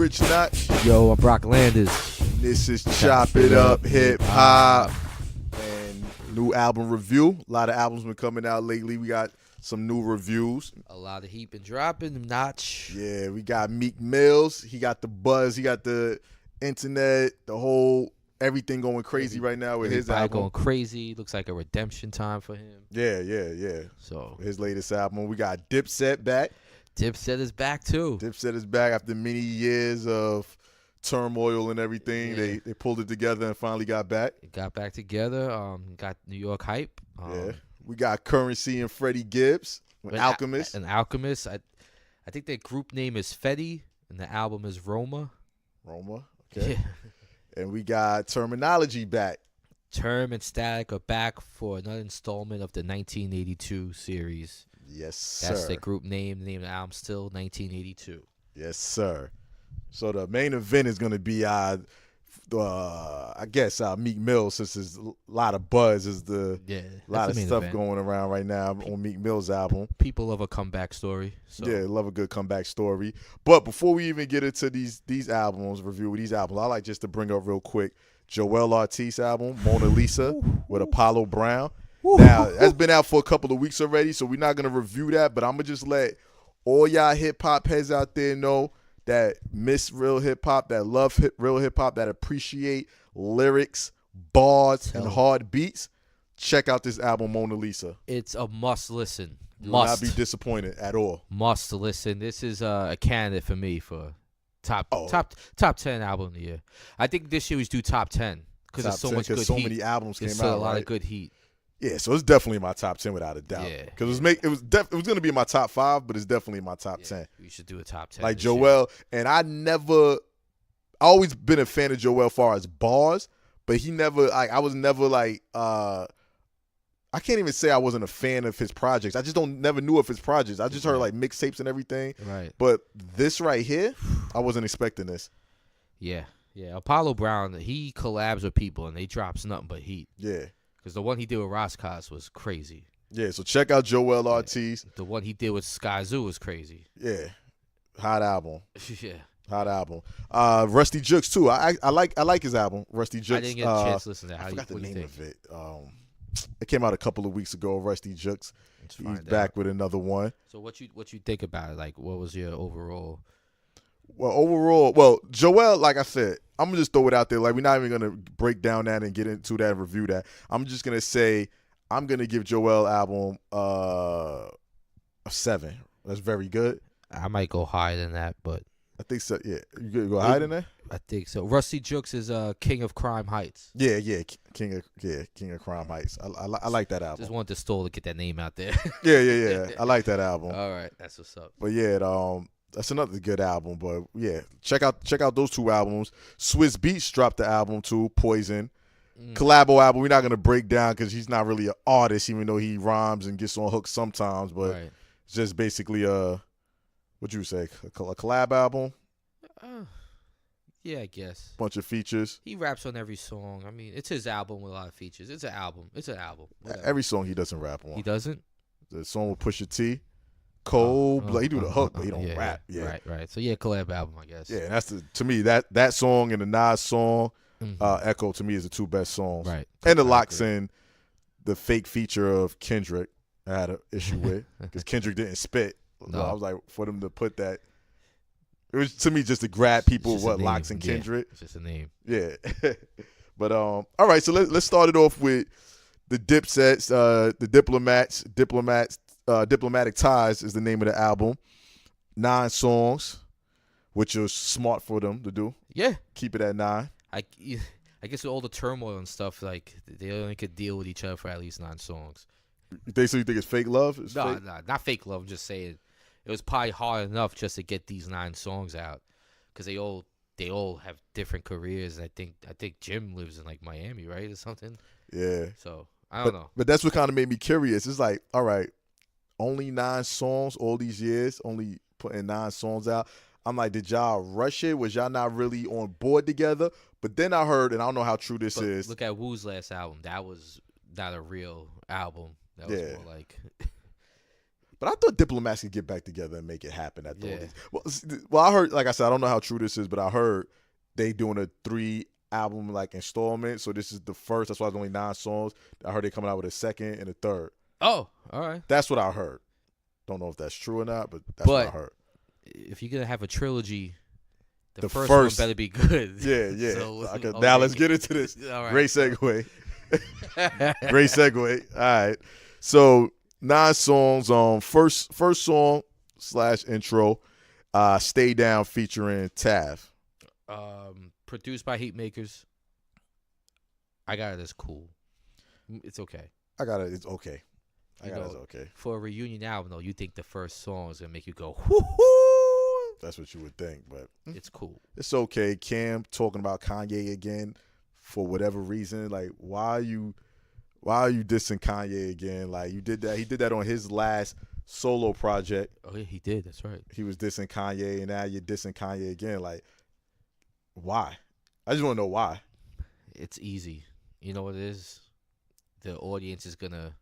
Rich Knott. Yo, I'm Brock Landers. And this is Chop It Up Hip Hop. And new album review. A lot of albums been coming out lately. We got some new reviews. A lot of heat been dropping, notch. Yeah, we got Meek Mills. He got the buzz. He got the internet, the whole everything going crazy right now with his album. Going crazy. Looks like a redemption time for him. Yeah. So his latest album. We got Dipset back. Dipset is back too. Dipset is back after many years of turmoil and everything. Yeah. They pulled it together and finally got back. It got back together. Got New York hype. Yeah. We got Currency and Freddie Gibbs with Alchemist. Alchemist. I think their group name is Fetti and the album is Roma. Okay. Yeah. And we got Terminology back. Term and Static are back for another installment of the 1982 series. Yes, sir. That's the group name. The name of the album still 1982. Yes, sir. So the main event is going to be, I guess, Meek Mill, since there's a lot of buzz. Is a lot of stuff going around right now on Meek Mill's album. People love a comeback story. So. Yeah, love a good comeback story. But before we even get into these albums, review these albums, I like just to bring up real quick Joel Ortiz album, Mona Lisa, with Apollo Brown. Now, that's been out for a couple of weeks already, so we're not going to review that, but I'm going to just let all y'all hip-hop heads out there know that miss real hip-hop, that love real hip-hop, that appreciate lyrics, bars, and hard beats. Check out this album, Mona Lisa. It's a must-listen. You will not be disappointed at all. Must listen. This is a candidate for me for top 10 album of the year. I think this year we should do top 10 because there's so much good heat. So many albums came out. There's a lot of good heat. Yeah, so it's definitely my top 10 without a doubt. Yeah, because it was going to be in my top 5, but it's definitely my top 10. We should do a top 10. Like Joel, and I always been a fan of Joel as far as bars, but I was never like, I can't even say I wasn't a fan of his projects. I just never knew of his projects. I just heard like mixtapes and everything. Right. But this right here, I wasn't expecting this. Yeah. Apollo Brown, he collabs with people and they drops nothing but heat. Yeah. Because the one he did with Roscos was crazy. Yeah, so check out Joel Ortiz. The one he did with Sky Zoo was crazy. Yeah. Hot album. Yeah. Hot album. Rusty Jukes too. I like his album, Rusty Jukes. I didn't get a chance to listen to that. I forgot the name of it. It came out a couple of weeks ago, Rusty Jukes. He's back with another one. So what you think about it? Like, what was your overall? Well, Joel, like I said, I'm going to just throw it out there. Like, we're not even going to break down that and get into that and review that. I'm just going to say I'm going to give Joel album a 7. That's very good. I might go higher than that, but I think so. Yeah, you gonna go higher than that? I think so. Rusty Jukes is King of Crime Heights. Yeah, King of Crime Heights. I like that album. Just wanted the store to get that name out there. Yeah. I like that album. All right, that's what's up. But yeah, that's another good album. But yeah, check out those two albums. Swiss Beats dropped the album too, Poison. Collabo album. We're not gonna break down because he's not really an artist, even though he rhymes and gets on hooks sometimes. But it's just basically what you say, a collab album. Yeah, I guess. Bunch of features. He raps on every song. I mean, it's his album with a lot of features. It's an album. Whatever. Every song he doesn't rap on. He doesn't? The song with Pusha T. Cold Blood. He do the hook, but he don't rap. Yeah. Right. So yeah, collab album, I guess. Yeah, and that's to me that song and the Nas song, Echo, to me is the two best songs. Right. And it locks in the fake feature of Kendrick. I had an issue with because Kendrick didn't spit. No. So I was like, for them to put that, it was to me just to grab people what locks in Kendrick. It's just a name. Yeah. But all right, so let's start it off with the Dipsets, the Diplomats. Diplomatic Ties is the name of the album. 9 songs, which was smart for them to do. Yeah. Keep it at 9. I guess with all the turmoil and stuff, like they only could deal with each other for at least 9 songs. So you think it's fake love? No, not fake love. I'm just saying it was probably hard enough just to get these 9 songs out because they all have different careers. I think Jim lives in like Miami, right, or something. Yeah. So I don't know. But that's what kind of made me curious. It's like, all right, only 9 songs all these years, only putting 9 songs out. I'm like, did y'all rush it? Was y'all not really on board together? But then I heard, and I don't know how true this is. Look at Wu's last album. That was not a real album. That was more like But I thought Diplomats could get back together and make it happen. All Yeah. these. Well, I heard, like I said, I don't know how true this is, but I heard they doing a 3-album like installment. So this is the first. That's why it's only 9 songs. I heard they coming out with a second and a third. Oh, all right. That's what I heard. Don't know if that's true or not, but that's what I heard. If you're gonna have a tritrilogy, the first one better be good. Yeah. So, Okay, now let's get into this. All right. Great segue. Great segue. All right. So 9 songs. First song / intro. Stay Down featuring Tav. Produced by Heatmakers. I got it as cool. It's okay. I got it. It's okay. It's okay. For a reunion album, though, you think the first song is gonna make you go, whoo-hoo! That's what you would think, but It's cool. it's okay. Cam talking about Kanye again for whatever reason. Like, why are you dissing Kanye again? Like, you did that. He did that on his last solo project. Oh yeah, he did. That's right. He was dissing Kanye, and now you're dissing Kanye again. Like, why? I just want to know why. It's easy. You know what it is? The audience is gonna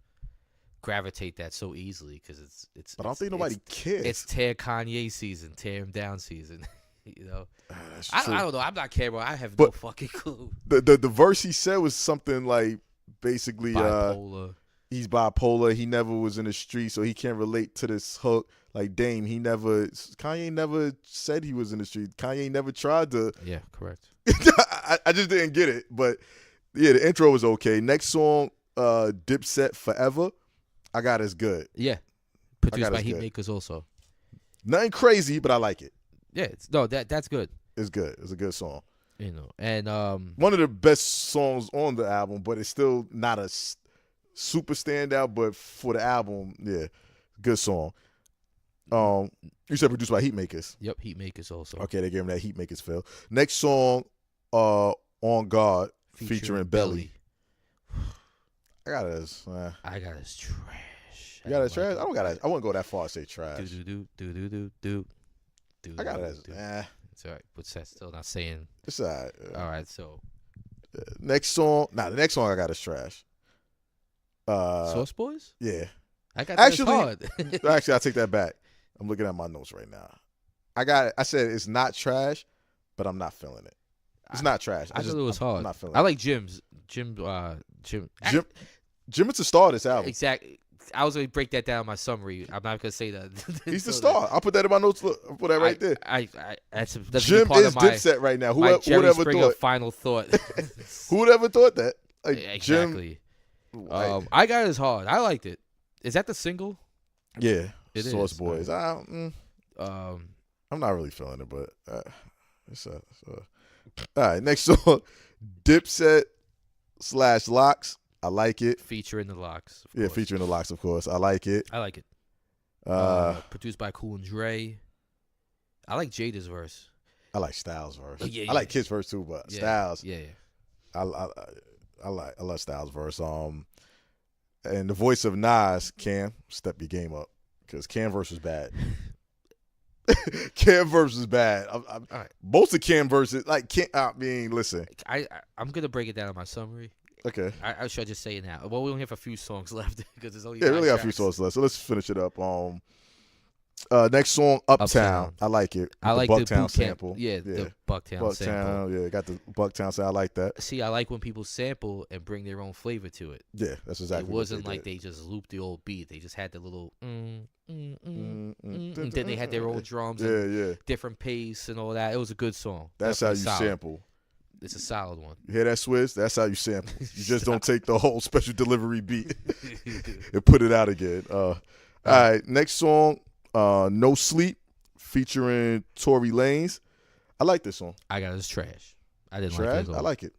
gravitate that so easily because it's. But I don't think nobody cares. It's tear Kanye season, tear him down season. You know. That's true. I don't know. I'm not caring. I have no fucking clue. The verse he said was something like basically Bipolar. He's bipolar. He never was in the street, so he can't relate to this hook. Like Dame, Kanye never said he was in the street. Kanye never tried to. Yeah, correct. I just didn't get it, but yeah, the intro was okay. Next song, Dipset Forever. I got it's good. Yeah, produced by Heatmakers also. Nothing crazy, but I like it. Yeah, that's good. It's good. It's a good song. You know, and one of the best songs on the album, but it's still not a super standout. But for the album, yeah, good song. You said produced by Heatmakers. Yep, Heatmakers also. Okay, they gave him that Heatmakers feel. Next song, On Guard featuring Belly. I got it as trash. You got it as trash? I don't got it. I wouldn't go that far to say trash. Do. I got it as It's all right, but that's still not saying. It's all right. All right, so next song. The next song I got is trash. Sauce Boys? Yeah. I got that hard. Actually, I take that back. I'm looking at my notes right now. I got it. I said it's not trash, but I'm not feeling it. It's not trash. I thought it was hard. I'm not feeling I like Jim's. Jim. Jim is the star of this album. Exactly. I was going to break that down in my summary. I'm not going to say that. He's the star. I'll put that in my notes. Look, I'll put that right there. That's Jim part is of my, Dipset right now. Whoever thought? Final thought. Who would ever thought that? Like, exactly. Jim, I got it as hard. I liked it. Is that the single? Yeah. It Sauce is. Boys. I'm not really feeling it, but all right. Next song, Dipset / Locks. I like it. Featuring the Locks. Yeah, featuring the Locks, of course. I like it. I like it. Produced by Cool and Dre. I like Jada's verse. I like Styles' verse. Yeah, I like Kid's verse too, but Styles. Yeah. I love Styles' verse. And the voice of Nas, Cam, step your game up because Cam verse was bad. Cam verse was bad. All right. Most of Cam verses, like Cam. I mean, listen. I'm gonna break it down in my summary. Okay. I should just say it now. Well, we only have a few songs left because there's only really got a few songs left. So let's finish it up. Next song, Uptown. I like it. I like the Bucktown sample. The Bucktown sample. Yeah, got the Bucktown sample. I like that. See, I like when people sample and bring their own flavor to it. Yeah, that's exactly. It wasn't like they just looped the old beat. They just had the little and then they had their own drums. Yeah. Different pace and all that. It was a good song. That's definitely how you solid. sample. It's a solid one. You hear that, Swizz? That's how you sample. You just don't take the whole special delivery beat and put it out again. All right, next song, No Sleep, featuring Tory Lanez. I like this song. I got it as trash. I didn't trash? like it at all. I like it.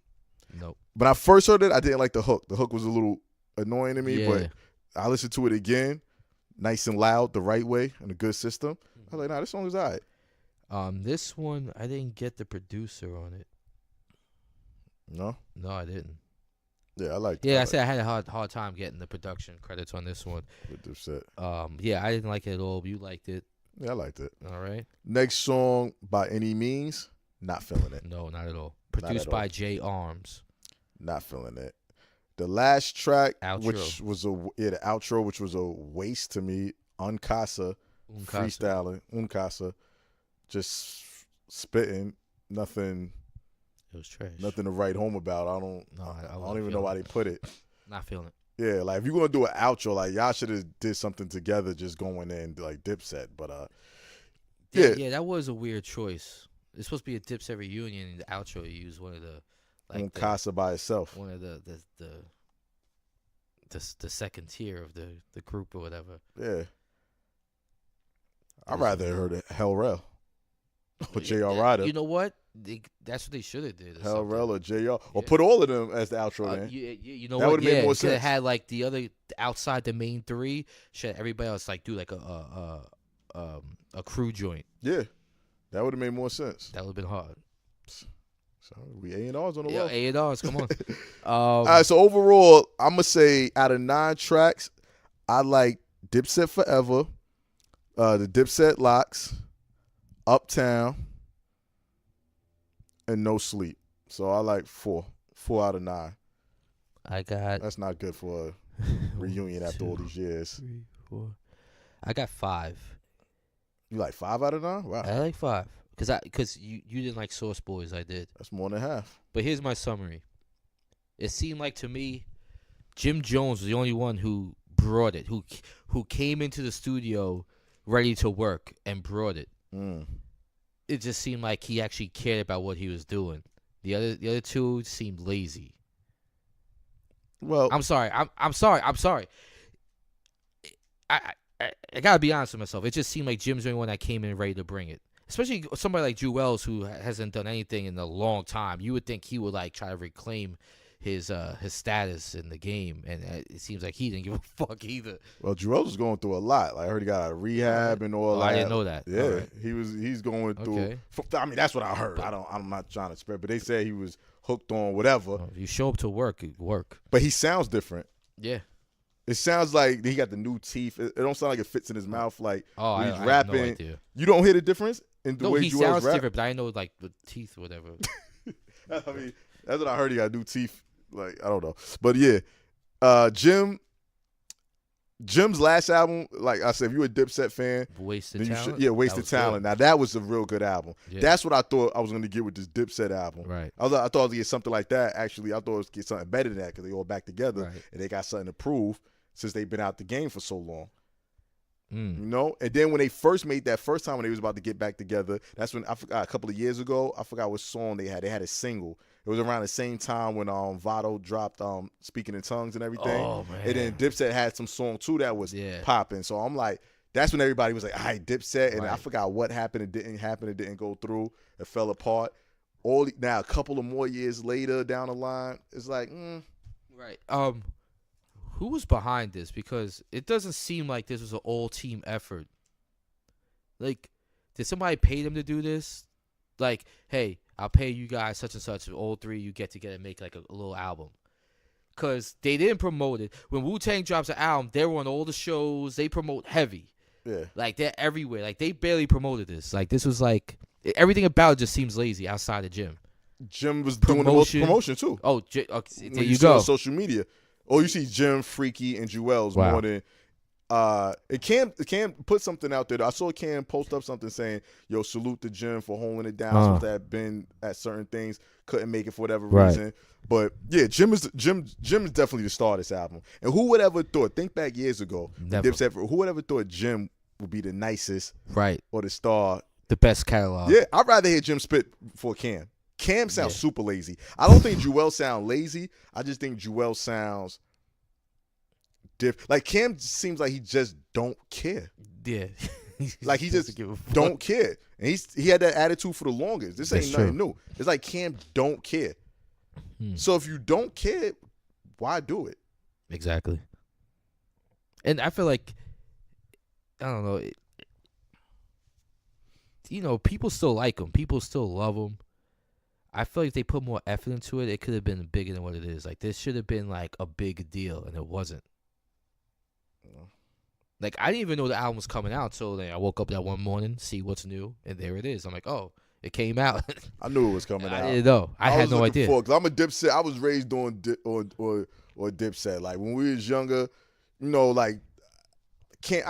Nope. When I first heard it, I didn't like the hook. The hook was a little annoying to me, Yeah. but I listened to it again, nice and loud, the right way, and a good system. I was like, nah, this song is all right. This one, I didn't get the producer on it. No, I didn't. Yeah, I like. Yeah, I said I had a hard time getting the production credits on this one. With Dipset. Yeah, I didn't like it at all. But you liked it. Yeah, I liked it. All right. Next song, By Any Means, not feeling it. No, not at all. Produced by J Arms. Not feeling it. The last track, Outro. which was the outro, which was a waste to me. Uncasa, freestyling, Uncasa, just spitting, nothing. It was trash. Nothing to write home about. I don't even know why they put it. Not feeling it. Yeah, like if you're gonna do an outro, like y'all should have did something together, just going in like Dipset. But yeah, that was a weird choice. It's supposed to be a Dipset reunion, and the outro you use one of the like Casa by itself. One of the second tier of the group or whatever. Yeah, I'd rather have heard Hell Rel or J.R. Ryder. You know what? That's what they should have did. Hell Rel or J.R. Or put all of them as the outro. Then you know that what? That would have made more sense. It had like the other outside the main three. Should everybody else like do like a crew joint? Yeah, that would have made more sense. That would have been hard. So we A&Rs on the road. Yeah, A&Rs, come on. All right, so overall, I'm going to say out of 9 tracks, I like Dipset Forever, the Dipset Locks, Uptown, and No Sleep. So I like 4 out of 9. That's not good for a reunion after all these years. 3, 4. I got 5. You like 5 out of 9? Wow. I like 5. Because you didn't like Source Boys, I did. That's more than half. But here's my summary. It seemed like to me, Jim Jones was the only one who brought it, who came into the studio ready to work and brought it. It just seemed like he actually cared about what he was doing. The other two seemed lazy. Well, I'm sorry. I'm sorry. I gotta be honest with myself. It just seemed like Jim's the only one that came in ready to bring it. Especially somebody like Jewels who hasn't done anything in a long time. You would think he would like try to reclaim his status in the game, and it seems like he didn't give a fuck either. Well, Jewels was going through a lot. Like I heard he got out of rehab and all that. I didn't know that. Yeah, right. he's going through. Okay. I mean, that's what I heard. I'm not trying to spread, but they said he was hooked on whatever. If you show up to work, you work. But he sounds different. Yeah. It sounds like he got the new teeth. It don't sound like it fits in his mouth. Like when he's rapping, have no idea. You don't hear the difference in the way he Jewels sounds rap? different, but I know like the teeth, or whatever. I mean, that's what I heard. He got new teeth. Like I don't know, but yeah, Jim's last album, like I said, if you're a Dipset fan, Wasted Talent. Wasted Talent. Good. Now that was a real good album. Yeah. That's what I thought I was going to get with this Dipset album. Right. I thought I was going to get something like that. Actually, I thought I was going to get something better than that because they all back together and they got something to prove since they've been out the game for so long. You know, and then when they first made that first time when they was about to get back together, that's when I forgot a couple of years ago. I forgot what song they had. They had a single. It was around the same time when Vado dropped Speaking in Tongues and everything. Oh man! And then Dipset had some song too that was popping. So I'm like, that's when everybody was like, "All right, Dipset," and I forgot what happened. It didn't happen. It didn't go through. It fell apart. Now a couple of more years later down the line, it's like, right. Who was behind this? Because it doesn't seem like this was an all-team effort. Like, did somebody pay them to do this? Like, hey, I'll pay you guys such and such. All three, you get together and make like a little album. Because they didn't promote it. When Wu-Tang drops an album, they were on all the shows. They promote heavy. Yeah. Like, they're everywhere. Like, they barely promoted this. Like, this was like, everything about it just seems lazy outside of Jim. Jim was doing the most promotion, too. Oh, okay, there you go. On social media. Oh, you see Jim, Freaky, and Jewels more than Cam put something out there. I saw Cam post up something saying, "Yo, salute to Jim for holding it down." Supposed to have been at certain things, couldn't make it for whatever reason. But yeah, Jim is definitely the star of this album. And who would ever thought? Think back years ago, Dipset. Who would ever thought Jim would be the nicest, or the star, the best catalog? Yeah, I'd rather hear Jim spit before Cam. Cam sounds super lazy. I don't think Jewel sounds lazy. I just think Jewel sounds different. Like Cam seems like he just don't care. Yeah. Like he just don't care. And he had that attitude for the longest. This ain't nothing new. It's like Cam don't care. So if you don't care, why do it? Exactly. And I feel like, I don't know, people still like him. People still love him. I feel like if they put more effort into it, it could have been bigger than what it is. Like, this should have been, like, a big deal, and it wasn't. Like, I didn't even know the album was coming out, so I woke up that one morning, see what's new, and there it is. I'm like, oh, it came out. I knew it was coming out. I didn't know. I had no idea. Because I'm a Dipset. I was raised on or Dipset. Like, when we was younger, you know, like, can't.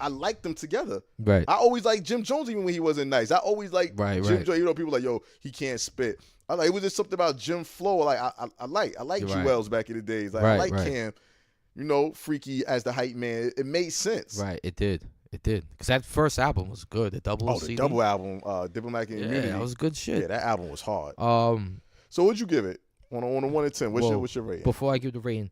I like them together. Right. I always liked Jim Jones even when he wasn't nice. I always liked Jim Jones. You know, people like, yo, he can't spit. I like, it was just something about Jim flow. Like I like Jewels back in the days. Like I like Cam. You know, freaky as the hype man. It made sense. Right. It did. Because that first album was good. The double CD. The double album, Diplomatic and Immunity. Yeah, that was good shit. Yeah, that album was hard. So what'd you give it on a 1 to 10? What's your rating? Before I give the rating,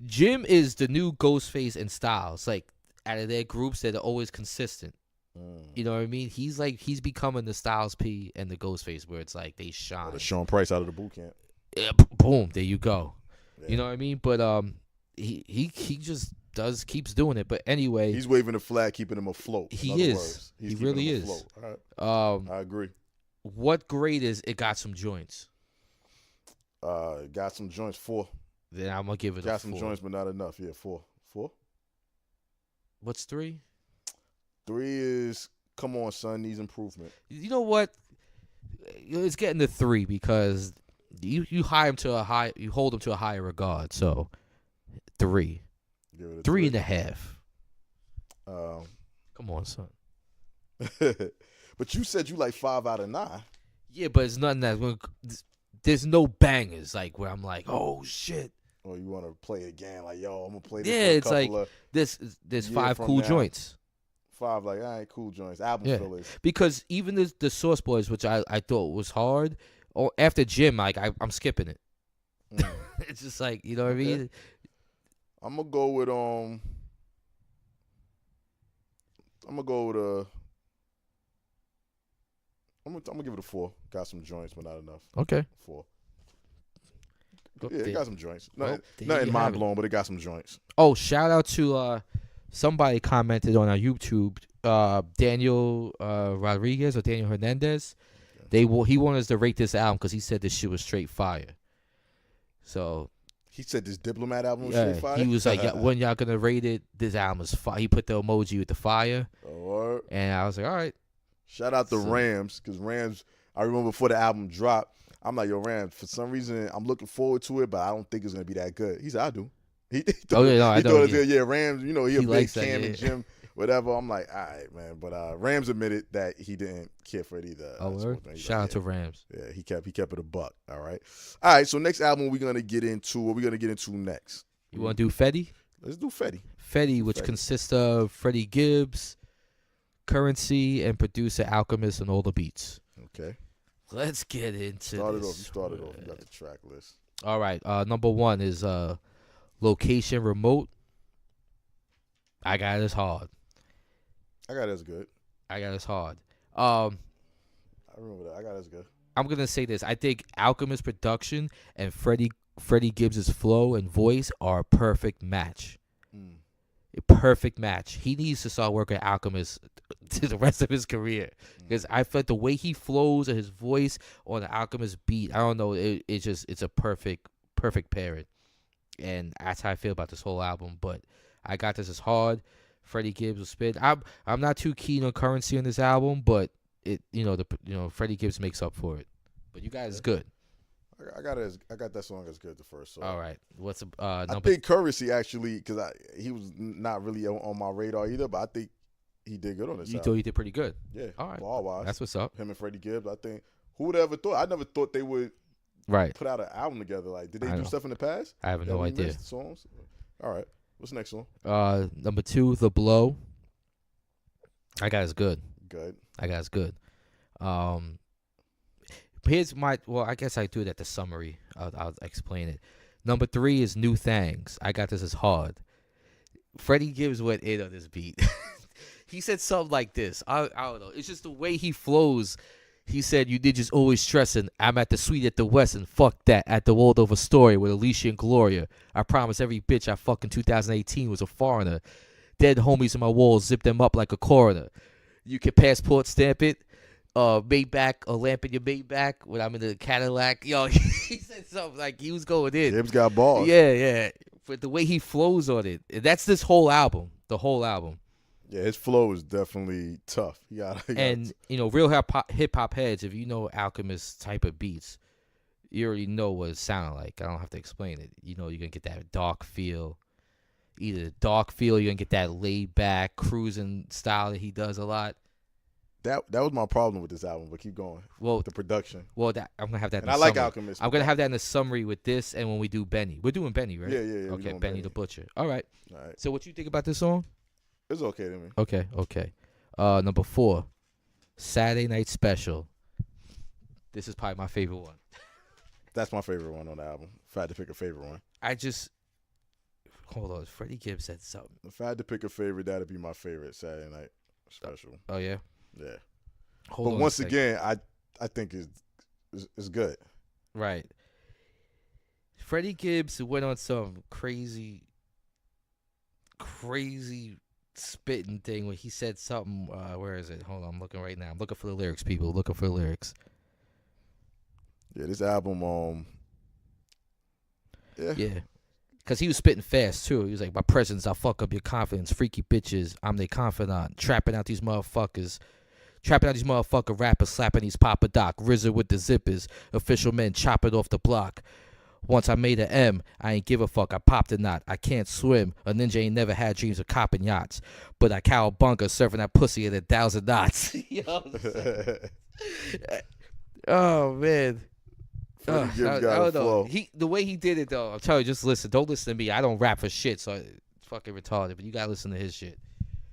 Jim is the new Ghostface in Styles. Like out of their groups that are always consistent. You know what I mean? He's becoming the Styles P and the Ghostface, where it's like they shine. The Sean Price out of the boot camp. Yeah, boom, there you go. Yeah. You know what I mean? But he just keeps doing it. But anyway, he's waving the flag, keeping him afloat. He is. He really is. All right. I agree. What grade is it? Got some joints. Got some joints 4. Then I'm gonna give it. Got some joints, but not enough. Yeah, 4. What's 3? 3 is come on, son, needs improvement. You know what? It's getting to 3 because you hire him to a high, you hold him to a higher regard. So 3, give it a 3.5. 3. Come on, son. But you said you like 5 out of 9. Yeah, but it's nothing there's no bangers like where I'm like, oh shit. Or you want to play again? Like, yo, I'm gonna play this. Yeah, it's like there's 5 cool joints. 5 like, all right, cool joints, album fillers. Because even the Source Boys, which I thought was hard, or after Jim, like I'm skipping it. It's just like, you know what I mean. I'm gonna go with I'm gonna give it a 4. Got some joints, but not enough. Okay. 4. Yeah, it got some joints. Nothing mind blowing, but it got some joints. Oh, shout out to somebody commented on our YouTube, Daniel Rodriguez or Daniel Hernandez. Okay. He wanted us to rate this album because he said this shit was straight fire. So he said this Diplomat album was straight fire. He was like, when y'all gonna rate it? This album is fire. He put the emoji with the fire, and I was like, all right. Shout out to Rams, because Rams, I remember before the album dropped, I'm like, yo, Rams, for some reason, I'm looking forward to it, but I don't think it's going to be that good. He said, I do. He thought it was good. Yeah, Rams, you know, he a big Cam and Jim, whatever. I'm like, all right, man. But Rams admitted that he didn't care for it either. Shout out to Rams. Yeah, he kept it $1. All right. All right, so next album we're going to get into, what we're going to get into next? You want to do Fetti? Let's do Fetti. Fetti, which consists of Freddie Gibbs, Currency, and producer Alchemist on all the beats. Okay. Let's get into You started off. You got the track list. All right. Number 1 is Location Remote. I got it as hard. I got it as good. I got it as hard. I remember that. I got it as good. I'm going to say this. I think Alchemist production and Freddie Gibbs' flow and voice are a perfect match. A perfect match. He needs to start working Alchemist to the rest of his career, because I felt the way he flows and his voice on the Alchemist beat, I don't know, it's a perfect pairing, and that's how I feel about this whole album. But I got this as hard. Freddie Gibbs will spit. I'm not too keen on Currency on this album, but Freddie Gibbs makes up for it. But you guys is good. I got that song as good the first song. All right. What's number? I think Currency actually, because he was not really on my radar either, but I think he did good on this. You thought he did pretty good. Yeah. All right. Ball-wise. That's what's up. Him and Freddie Gibbs. I think who would have ever thought? I never thought they would put out an album together. Like, did they do stuff in the past? I have no idea. Songs. All right. What's the next song? Number 2, The Blow. I got it's good. Good. I got it's good. I guess I do it at the summary. I'll explain it. Number 3 is New Things. I got this as hard. Freddie Gibbs went in on this beat. He said something like this. I don't know. It's just the way he flows. He said, you did just always stressing. I'm at the suite at the West, and fuck that. At the Waldorf Astoria with Alicia and Gloria. I promise every bitch I fucked in 2018 was a foreigner. Dead homies in my walls, zip them up like a coroner. You can passport stamp it. Maybach, a lamp in your Maybach when I'm in the Cadillac. Yo, he said something like he was going in. Gibbs got balls. Yeah. But the way he flows on it, that's this whole album. The whole album. Yeah, his flow is definitely tough. Real hip hop heads, if you know Alchemist type of beats, you already know what it sounds like. I don't have to explain it. You know, you're gonna get that dark feel. either the dark feel, you're gonna get that laid back cruising style that he does a lot. That was my problem with this album, but keep going. Well, The production. Well, that I'm gonna have that. And in I the like summary. Alchemist. I'm gonna have that in the summary with this, and when we do Benny, we're doing Benny, right? Yeah. Okay, Benny the Butcher. All right. All right. So what you think about this song? It's okay to me. Okay. Number 4, Saturday Night Special. This is probably my favorite one. That's my favorite one on the album. If I had to pick a favorite one. Hold on. Freddie Gibbs said something. If I had to pick a favorite, that'd be my favorite Saturday Night Special. Oh yeah. Yeah. Hold on. But once again, I think it's good. Right. Freddie Gibbs went on some crazy spitting thing when he said something. Where is it? Hold on, I'm looking right now. I'm looking for the lyrics, people. Looking for the lyrics. Yeah, this album, Yeah. Because he was spitting fast, too. He was like, my presence, I'll fuck up your confidence. Freaky bitches, I'm their confidant. Trapping out these motherfucker rappers, slapping these Papa Doc. RZA with the zippers. Official men chopping off the block. Once I made an M, I ain't give a fuck. I popped a knot. I can't swim. A ninja ain't never had dreams of copping yachts. But I cowabunga surfing that pussy at 1,000 knots. You know what I'm saying? Oh, man. Freddie Gibbs got a flow. The way he did it, though, I'm telling you, just listen. Don't listen to me. I don't rap for shit, so it's fucking retarded. But you got to listen to his shit.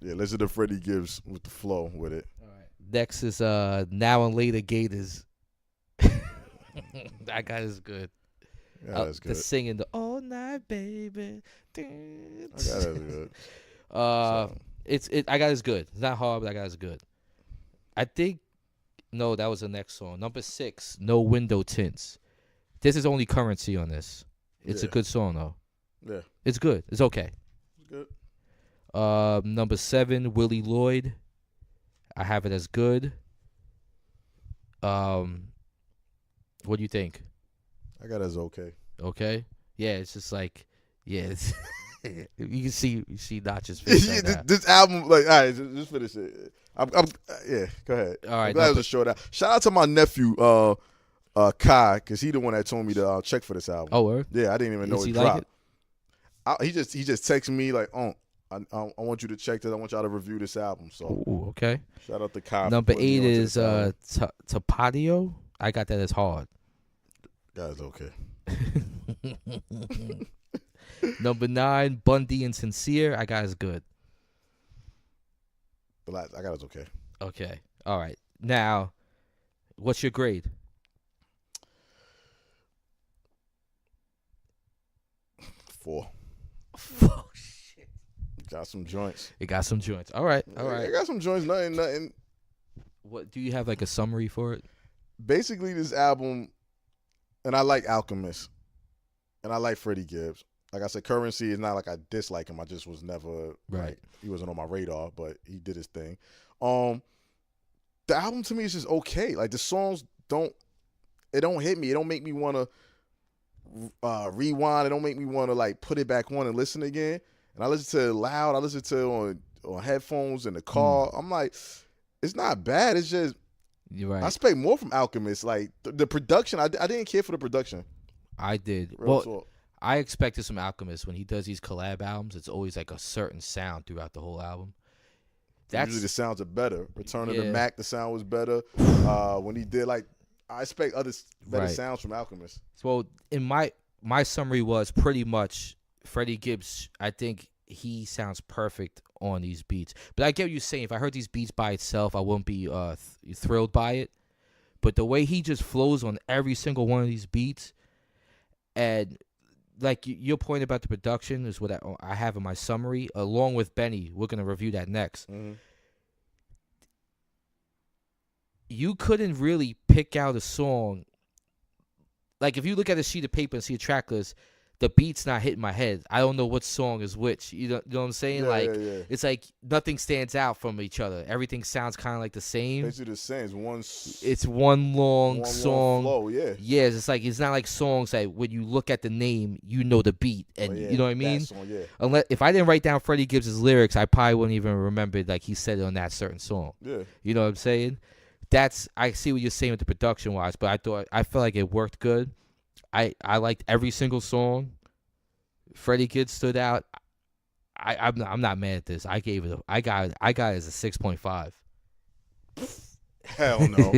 Yeah, listen to Freddie Gibbs with the flow with it. All right. Next is Now and Later Gators. That guy is good. Yeah, that's good. The singing, the all night, baby. I got that's good. I got is good. It's not hard, but I got is good. I think no, that was the next song. Number 6, No Window Tints. This is only Currency on this. It's a good song though. Yeah. It's good. It's okay. It's good. Number 7, Willie Lloyd. I have it as good. What do you think? I got it as okay. Okay. Yeah, it's just like, it's you see Notch's face. This album, like, all right, just finish it. Yeah, go ahead. All right. I'm glad it was a short album. Shout out to my nephew, Kai, because he the one that told me to check for this album. Oh, word? Yeah, I didn't even know Does it he dropped. like it? He just texted me like, I want you to check this. I want y'all to review this album. So, Ooh, okay. shout out to Kai. Number 8 is Tapadio. I got that as hard. That is okay. Number 9, Bundy and Sincere. I got as good. I got it okay. Okay. All right. Now, what's your grade? 4. Oh, shit. Got some joints. It got some joints. All right. I got some joints. Nothing. What do you have, like a summary for it? Basically, this album, and I like Alchemist, and I like Freddie Gibbs. Like I said, Currency is not like I dislike him. I just was never right. He wasn't on my radar, but he did his thing. The album to me is just okay. Like the songs don't hit me. It don't make me want to rewind. It don't make me want to like put it back on and listen again. And I listen to it loud. I listen to it on headphones in the car. I'm like, it's not bad. It's just you're right. I expect more from Alchemist. Like the production, I didn't care for the production. I did. Real well, talk. I expected some Alchemist when he does these collab albums. It's always like a certain sound throughout the whole album. Usually the sounds are better. Return of the Mac, the sound was better. When he did I expect other better sounds from Alchemist. So in my summary was pretty much Freddie Gibbs. I think he sounds perfect on these beats. But I get what you're saying. If I heard these beats by itself, I wouldn't be thrilled by it. But the way he just flows on every single one of these beats, and like your point about the production is what I have in my summary, along with Benny. We're going to review that next. Mm-hmm. You couldn't really pick out a song. Like, if you look at a sheet of paper and see a track list, the beat's not hitting my head. I don't know what song is which. You know what I'm saying? Yeah. It's like nothing stands out from each other. Everything sounds kind of like the same. Basically the same. It's one long song. Long flow, yeah. Yes, it's not like songs that when you look at the name, you know the beat, and you know what I mean. That song, yeah. Unless if I didn't write down Freddie Gibbs' lyrics, I probably wouldn't even remember like he said it on that certain song. Yeah. You know what I'm saying? I see what you're saying with the production wise, but I felt like it worked good. I liked every single song. Freddie Gibbs stood out. I'm not mad at this. I got it as a 6.5. Hell no.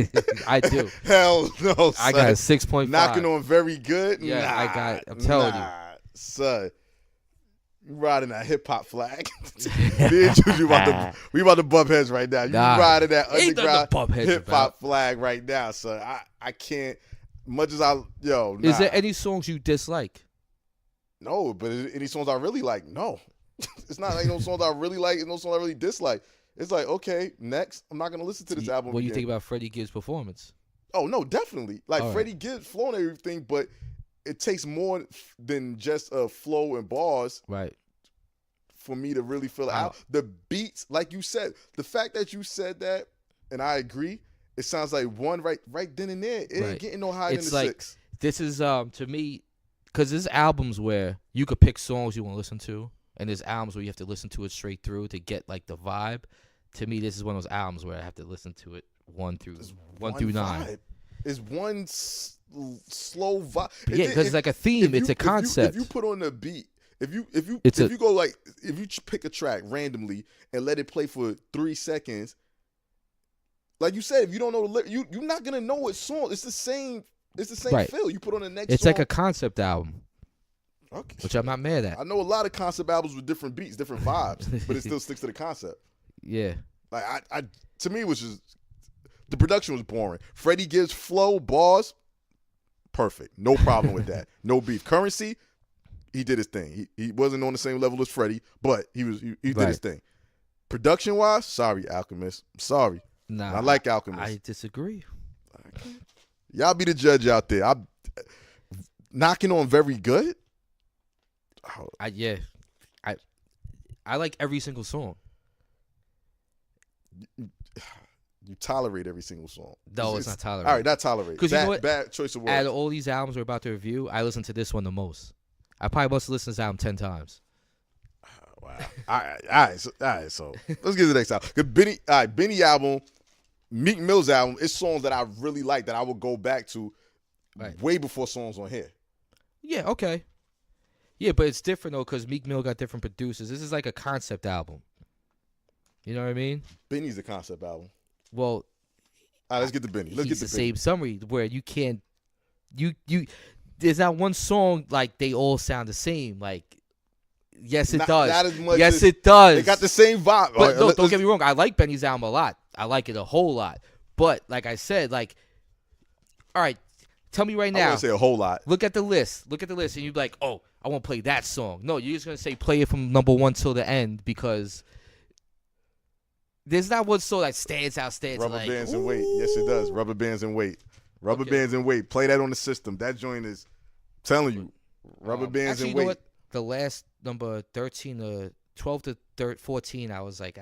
I do. Hell no, son. I got a 6.5. Knocking on very good? Yeah, nah, I got. I'm telling you. Son. You riding that hip hop flag. Me and Juju we about to bump heads right now. You riding that underground hip hop flag right now, son. I can't. Much as Is there any songs you dislike? No, but any songs I really like? No. It's not like no songs I really like and no songs I really dislike. It's like, okay, next. I'm not gonna listen to this album. What do you think about Freddie Gibbs' performance? Oh no, definitely. Like Freddie Gibbs flowing everything, but it takes more than just a flow and bars, right? For me to really feel it out. The beats, like you said, the fact that you said that, and I agree, it sounds like one right then and there. It ain't getting no higher than the 6. This is to me, because there's albums where you could pick songs you want to listen to, and there's albums where you have to listen to it straight through to get like the vibe. To me, this is one of those albums where I have to listen to it 1 through 9. It's one slow vibe. Yeah, because it's like a theme. It's a concept. If you put on the beat, if you pick a track randomly and let it play for 3 seconds, like you said, if you don't know the lyrics, you're not gonna know what song. It's the same feel. You put on the next. It's song. like a concept album. Okay. Which I'm not mad at. I know a lot of concept albums with different beats, different vibes, but it still sticks to the concept. Yeah. Like I to me it was just the production was boring. Freddie Gibbs flow, bars, perfect. No problem with that. No beef. Currency, he did his thing. He wasn't on the same level as Freddie, but he did his thing. Production wise, sorry, Alchemist. I'm sorry. Nah. I like Alchemist. I disagree. Y'all be the judge out there. I'm knocking on very good. Oh. I like every single song. You tolerate every single song. No, it's not tolerate. All right, not tolerate. Because you know what? Bad choice of words. Out of all these albums we're about to review, I listen to this one the most. I probably must have listened to this album 10 times. Wow. All right. So let's get to the next album. Benny album, Meek Mill's album, it's songs that I really like that I would go back to way before songs on here. Yeah, okay. Yeah, but it's different though because Meek Mill got different producers. This is like a concept album. You know what I mean? Benny's a concept album. Well, all right, let's get to Benny. Let's get to the same summary where you can't. There's not one song like they all sound the same. Like, yes, it does. Not as much. Yes, it does. They got the same vibe. But no, don't get me wrong. I like Benny's album a lot. I like it a whole lot. But like I said, like, all right, tell me right now. I want to say a whole lot. Look at the list, and you're like, oh, I want to play that song. No, you're just gonna say play it from number 1 till the end because. There's not one song that stands out. Rubber bands and weight. Yes, it does. Rubber bands and weight. Rubber bands and weight. Play that on the system. That joint is, I'm telling you, rubber bands and weight. You know what? The last number 12 to 14, I was like,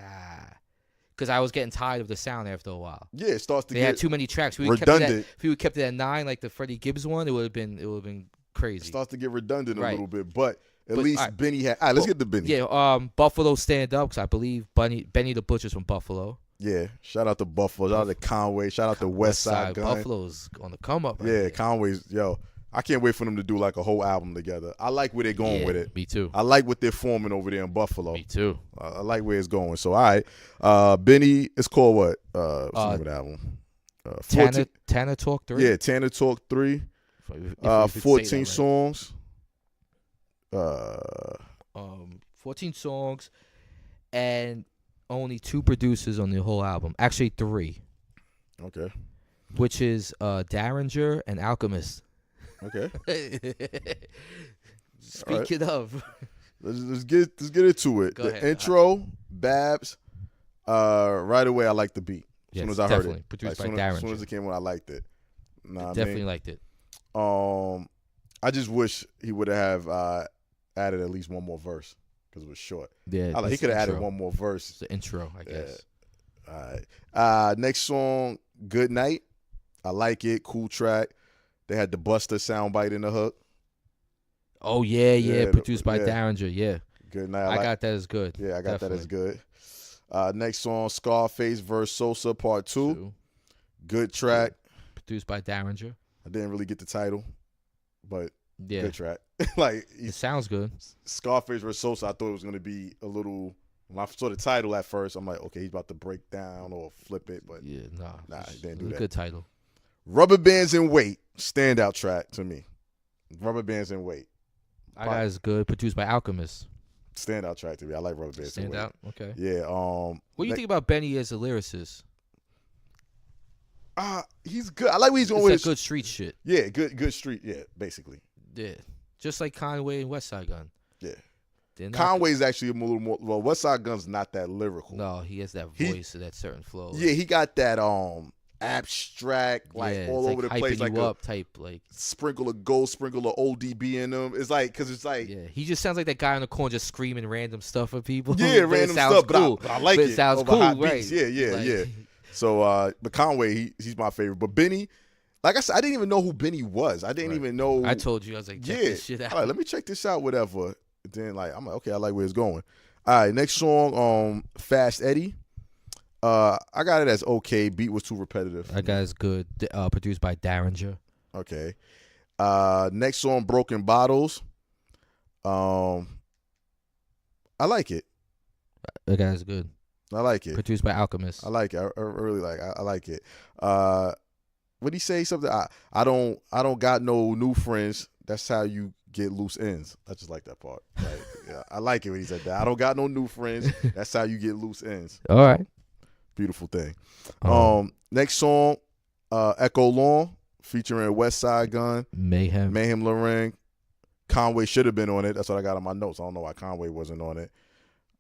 because I was getting tired of the sound after a while. Yeah, it starts to they get had too many tracks. Redundant. If we would kept it at 9, like the Freddie Gibbs one, it would have been crazy. It starts to get redundant a little bit, but. At least Benny had. All right, let's get to Benny. Yeah, Buffalo Stand Up because I believe Benny the Butcher's from Buffalo. Yeah, shout out to Buffalo. Shout out to Conway. Shout out to West Side Gun. Buffalo's on the come up. Yeah, Conway's. I can't wait for them to do like a whole album together. I like where they're going with it. Me too. I like what they're forming over there in Buffalo. Me too. I like where it's going. So all right, Benny. It's called what? What's the name of the album? Tana Talk 3. Yeah, Tana Talk 3. 14 songs. 14 songs and only 2 producers on the whole album. Actually 3. Okay. Which is Derringer and Alchemist. Okay. Speaking of, let's get into it. The intro, Babs. Right away, I liked the beat. As soon as I heard it, produced by Derringer. As soon as it came on, I liked it. Definitely liked it. I just wish he would have added at least one more verse because it was short. Yeah, he could have added one more verse. It's the intro, I guess. All right. Next song, Good Night. I like it. Cool track. They had the Buster soundbite in the hook. Oh yeah. Produced by Derringer. Yeah. Good Night. I got that as good. Yeah, I got that as good. Next song, Scarface vs. Sosa Part 2. Good track. Produced by Derringer. I didn't really get the title, but Yeah, Good track. Like it sounds good. Scarface versus Sosa, I thought it was gonna be a little. When I saw the title at first, I'm like, okay, he's about to break down or flip it, but Yeah, nah, he didn't it do was a that. good title. Rubber Bands and Weight, standout track to me. Rubber Bands and Weight, I got is good. Produced by Alchemist. standout track to me. I like Rubber Bands and Stand Weight. out. Okay. Yeah. What do you think about Benny as a lyricist? He's good. I like what he's going It's with. that good street shit. Yeah, good street. Yeah, basically. Yeah, just like Conway and West Side Gun. Yeah. They're not Conway's actually a little more. Well, West Side Gun's not that lyrical. No, he has that voice of that certain flow. Yeah, he got that abstract, like yeah, all it's over the hyping place, like you a up type. Like sprinkle of gold, sprinkle of ODB in them. It's like because it's like yeah, he just sounds like that guy on the corner just screaming random stuff at people. yeah, But random it sounds stuff. cool. But I like But it. it sounds over cool, hot right? beats. Yeah, Like- yeah. So, but Conway, he's my favorite. But Benny, like I said, I didn't even know who Benny was. I didn't Right. even know. I told you, I was like, check this shit out. All right, let me check this out. Whatever. Then I'm like, okay, I like where it's going. All right, next song, Fast Eddie. I got it as okay. Beat was too repetitive. That guy's good. Produced by Derringer. Okay. Next song, Broken Bottles. I like it. That guy's good. I like it. Produced by Alchemist. I like it. I really like it. I like it. What'd he say? Something. I don't got no new friends. That's how you get loose ends. I just like that part. Like, yeah, I like it when he said that. I don't got no new friends. That's how you get loose ends. All right. Beautiful thing. Next song, Echo Long, featuring West Side Gun, Mayhem. Lorraine. Conway should have been on it. That's what I got on my notes. I don't know why Conway wasn't on it.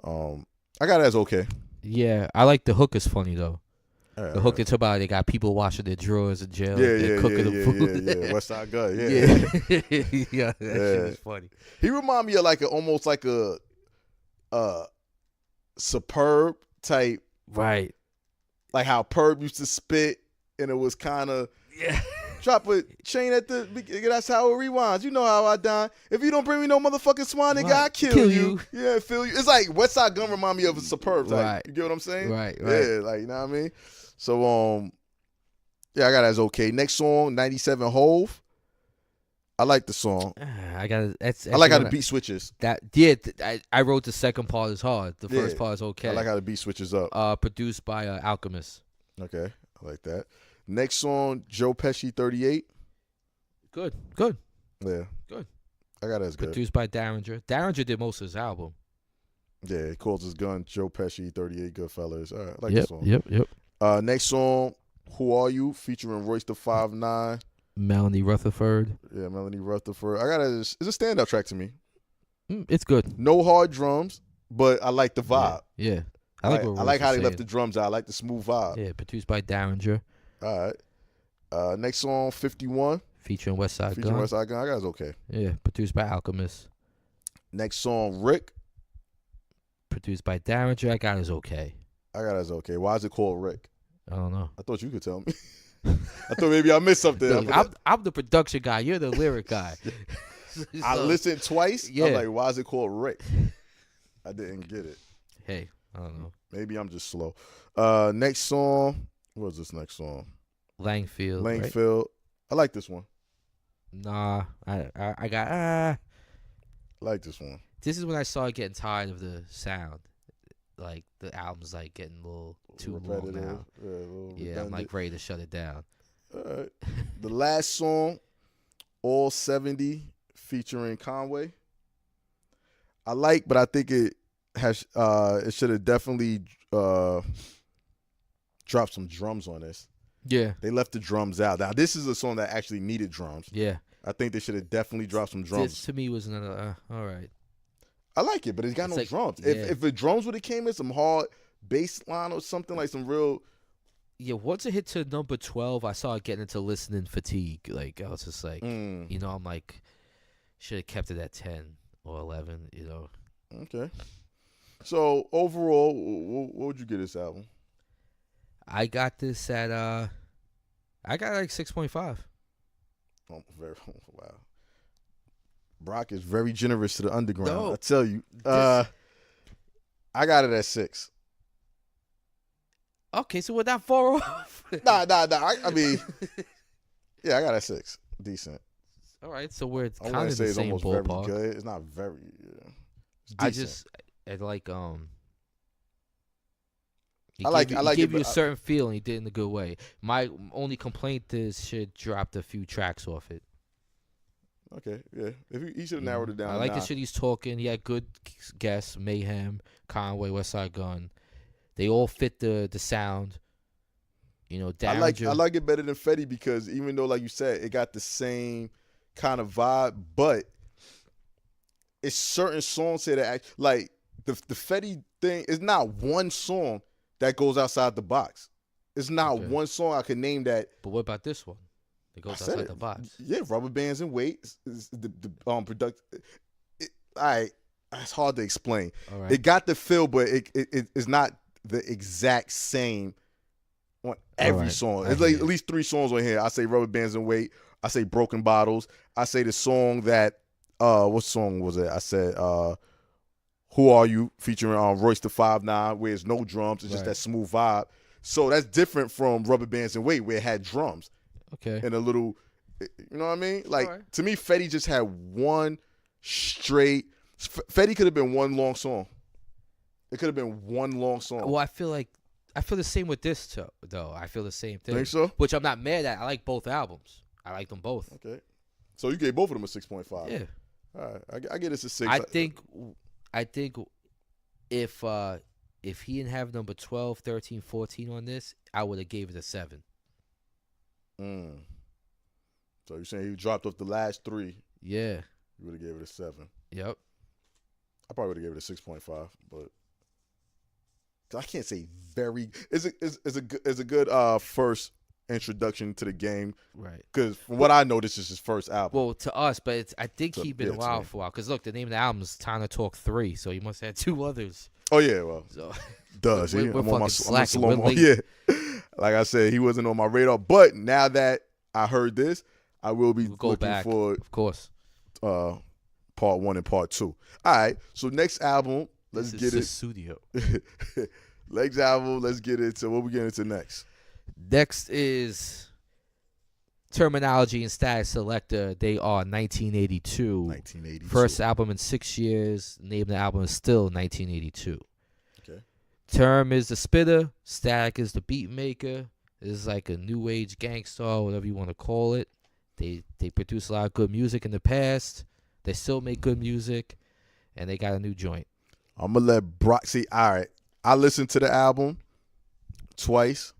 I got it as okay. Yeah, I like the hook is funny though. All right, The hook they talk about they got people washing their drawers in jail. Yeah, they're yeah, cooking the food. yeah. West Side Gun, yeah. Yeah, that shit is funny. He remind me of almost like a Superb type, Right. like how Perb used to spit, and it was kind of Yeah. drop a chain at the. That's how it rewinds. You know how I die. If you don't bring me no motherfucking swan, nigga, I kill you. Yeah, feel you. It's like West Side Gun remind me of a Superb type. Right. You get what I'm saying? Right. Yeah, like you know what I mean. So yeah, I got it as okay. Next song, 97 Hove. I like the song. I got that's. I like how the beat switches. I wrote the second part is hard. The first Yeah. part is okay. I like how the beat switches up. Produced by Alchemist. Okay, I like that. Next song, Joe Pesci, 38. Good. Yeah. Good. I got it as good. Produced by Derringer. Derringer did most of his album. Yeah, he calls his gun Joe Pesci, 38 Goodfellas. All right, I like the song. Yep. Next song, Who Are You? Featuring Royce the 5'9". Melanie Rutherford. Yeah, Melanie Rutherford. I got it as, it's a standout track to me. It's good. No hard drums, but I like the vibe. Yeah. I like how they left the drums out. I like the smooth vibe. Yeah, produced by Derringer. All right. Next song, 51. Featuring West Side Featuring Gun. West Side Gun. I got it's okay. Yeah, produced by Alchemist. Next song, Rick. Produced by Derringer. I got is okay. I got it's okay. Why is it called Rick? I don't know. I thought you could tell me. I thought maybe I missed something. Look, I'm the production guy. You're the lyric guy. I listened twice. Yeah. I'm like, why is it called Rick? I didn't get it. Hey, I don't know. Maybe I'm just slow. Next song. What is this next song? Langfield. Right? Langfield. I like this one. Nah, I got I like this one. This is when I started getting tired of the sound. Like the album's like getting a little too long now. Yeah, I'm like ready to shut it down. All right. The last song, All 70, featuring Conway. I like, but I think it has it should have definitely dropped some drums on this. Yeah. They left the drums out. Now this is a song that actually needed drums. Yeah. I think they should have definitely dropped some drums. This to me was another all right. I like it, but it's got It's no like- drums. yeah. If the drums would have came in some hard bass line or something, like some real. Yeah, once it hit to number 12, I started getting into listening fatigue. Like I was just like, you know, I'm like, should have kept it at 10 or 11. You know. Okay. So overall, what would you get this album? I got this at I got like 6.5. Oh, wow. Brock is very generous to the underground. No. I tell you. I got it at 6. Okay, so we're not far off. Nah. I mean, yeah, I got it at 6. Decent. All right, so we're I kind wouldn't of say the it's same almost ballpark. very good. It's not very. Yeah. It's I decent. like He I gave like. you, I he like it. gave you a But certain feel, and he did it in a good way. My only complaint is shit dropped a few tracks off it. okay, yeah. If he should have You narrowed know? it down I to like the 9. shit he's talking. He had good guests: Mayhem, Conway, Westside Gun. They all fit the sound. You know, I Derringer. like it better than Fetti because even though, like you said, it got the same kind of vibe, but it's certain songs here that act like the Fetti thing is not one song that goes outside the box. It's not Okay. one song I can name that. But what about this one? It I goes said outside it. the box. Yeah, rubber bands and weight. The product. It's hard to explain. All right. It got the feel, but it's not the exact same on every right. song. I There's hear like you. at least 3 songs on here. I say rubber bands and weight. I say broken bottles. I say the song that what song was it? I said Who Are You featuring Royce the 5'9", where it's no drums. It's just Right. that smooth vibe. So that's different from rubber bands and weight, where it had drums Okay. and a little, you know what I mean? Like Alright. to me, Fetti just had one straight. Fetti could have been one long song. It could have been one long song. Well, I feel the same with this too, though. I feel the same thing. Think so? Which I'm not mad at. I like both albums. I like them both. Okay. So you gave both of them a 6.5. Yeah. All right. I get this a 6. I think if he didn't have number 12, 13, 14 on this, I would have gave it a 7. So you're saying he dropped off the last 3, Yeah. you would have gave it a 7. Yep. I probably would have gave it a 6.5, but 'cause I can't say very. It's a good first introduction to the game. Right. Because from what I know, this is his first album. Well, to us, but I think To- he's been yeah, a to while me. for a while. Because look, the name of the album is Tana Talk 3, so he must have had 2 others. Oh yeah, well, So does we're I'm on my fucking slacking. slow We're mo. late. Yeah, like I said, he wasn't on my radar. But now that I heard this, I will be We'll go looking back, for of course. part 1 and part 2. All right, so next album, let's This get is it. Studio. Next album, let's get into what we get into next. Next is Terminology and Static Selector. They are 1982. 1982. First album in 6 years. The name of the album is still 1982. Okay. Term is the spitter. Static is the beat maker. This is like a new age gangsta, whatever you want to call it. They produce a lot of good music in the past. They still make good music, and they got a new joint. I'm gonna let Brock see. All right, I listened to the album twice,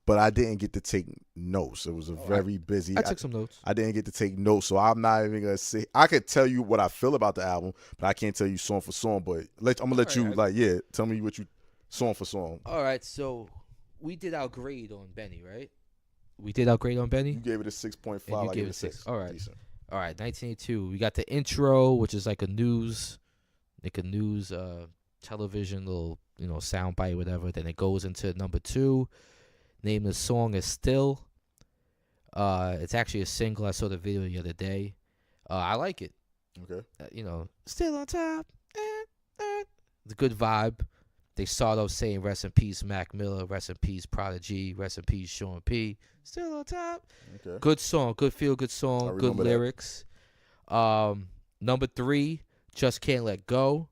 but I didn't get to take notes. It was a very busy. I took some notes. I didn't get to take notes, so I'm not even gonna say. I could tell you what I feel about the album, but I can't tell you song for song. But I'm gonna let you tell me what you song for song. All right, so we did our grade on Benny, right? We did our grade on Benny. You gave it a 6.5. And you I gave gave it it 6. All right. Decent. All right, 1982. We got the intro, which is like a news television little sound bite, whatever. Then it goes into number 2. Name of the song is Still. It's actually a single. I saw the video the other day. I like it. Okay. Still on top. It's a good vibe. They start off saying rest in peace Mac Miller, rest in peace Prodigy, rest in peace Sean P. Still on top. Okay. Good song, good feel, good song, good remember that. lyrics. Number 3, Just Can't Let Go.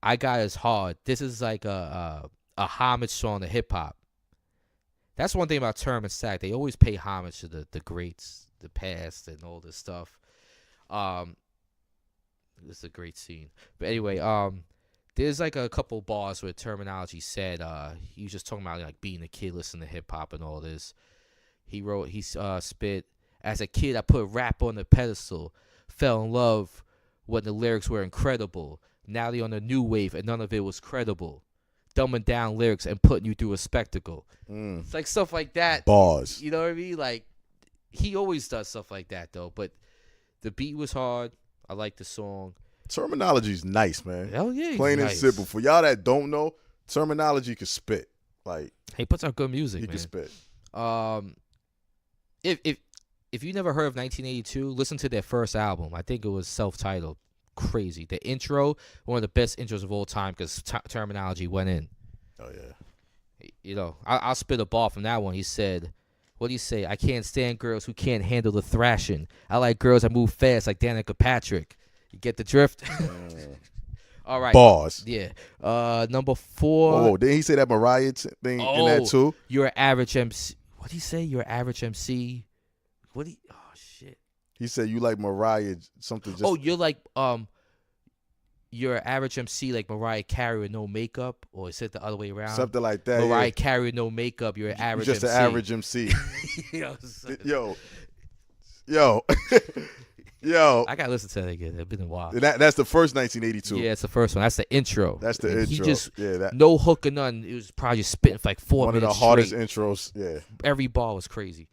I Got Is Hard. This is like a homage song to hip hop. That's one thing about Term and Stack. They always pay homage to the greats, the past, and all this stuff. This is a great scene. But anyway, there's like a couple bars where Terminology said he was just talking about like being a kid listening to hip hop and all this. He spit, as a kid I put rap on the pedestal, fell in love when the lyrics were incredible. Now they on the new wave and none of it was credible. Dumbing down lyrics and putting you through a spectacle. It's like stuff like that. Bars. You know what I mean? Like he always does stuff like that though. But the beat was hard. I like the song. Terminology's nice, man. Hell yeah, he's Plain and nice. simple. For y'all that don't know, Terminology can spit. Like He puts out good music, he man. can spit. If you never heard of 1982, listen to their first album. I think it was self-titled. Crazy. The intro, one of the best intros of all time because Terminology went in. Oh yeah. I'll spit a bar from that one. He said, What do you say? I can't stand girls who can't handle the thrashing. I like girls that move fast like Danica Patrick. You get the drift? All right. Bars. Yeah. Number 4. Whoa, didn't he say that Mariah thing in that too? You're an average MC. What do you say? You're an average MC. Oh shit. He said you like Mariah something. Just You're like you're an average MC like Mariah Carey with no makeup, or is it the other way around? something like that. Mariah Yeah. Carey with no makeup. You're an average Just MC. an average MC. Yo, Yo. I gotta listen to that again. It's been a while. That's the first 1982. Yeah, it's the first one. That's the intro. That's the And intro. He just yeah, no hook or none. It was probably just spitting for like 4 one of minutes the hardest straight. intros. Yeah. Every bar was crazy.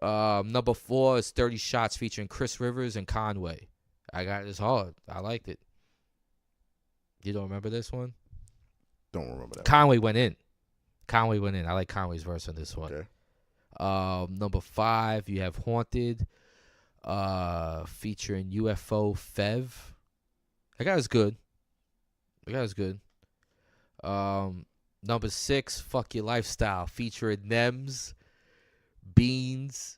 Number 4 is 30 Shots featuring Chris Rivers and Conway. I got this hard. I liked it. You don't remember this one? Don't remember that. Conway went in. I like Conway's verse on this one. Okay. Number 5, you have Haunted, featuring UFO Fev. That guy was good. Number 6, Fuck Your Lifestyle, featuring Nems, Beans.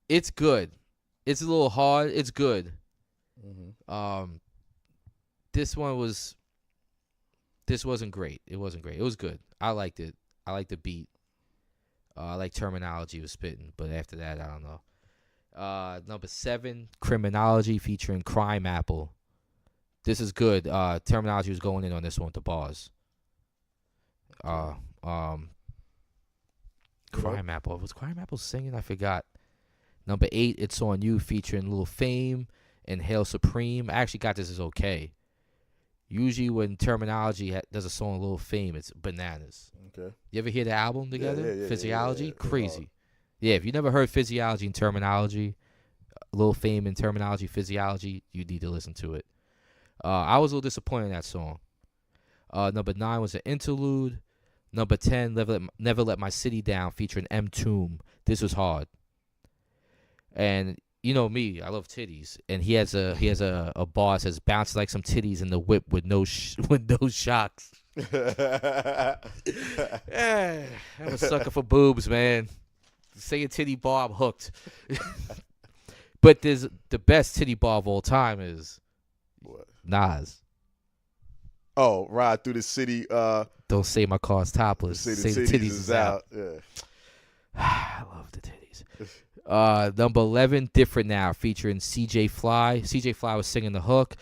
It's good. It's a little hard. It's good. Mm-hmm. This wasn't great. It wasn't great. It was good. I liked it. I liked the beat. I like terminology was spitting, but after that, I don't know. Number 7, Criminology featuring Crime Apple. This is good. Terminology was going in on this one with the bars. Crime Apple. Was Crime Apple singing? I forgot. Number 8, It's On You featuring Lil Fame and Hail Supreme. I actually got this as okay. Usually when Terminology does a song with Lil Fame, it's bananas. Okay. You ever hear the album together? Yeah, Physiology? yeah. Crazy. Yeah, if you never heard Physiology and Terminology, Lil Fame and Terminology, Physiology, you need to listen to it. I was a little disappointed in that song. Number 9 was an interlude. Number 10, Never Let My City Down featuring M Tomb. This was hard. And you know me, I love titties, and he has a bar that says bounce like some titties in the whip with no shocks. Yeah, I'm a sucker for boobs, man. Say a titty bar, I'm hooked. But there's the best titty bar of all time is What? Nas. Oh, ride through the city. Don't say my car's topless. Say the titties is out. Yeah. I love the titties. Number 11, Different Now, featuring CJ Fly. CJ Fly was singing the hook.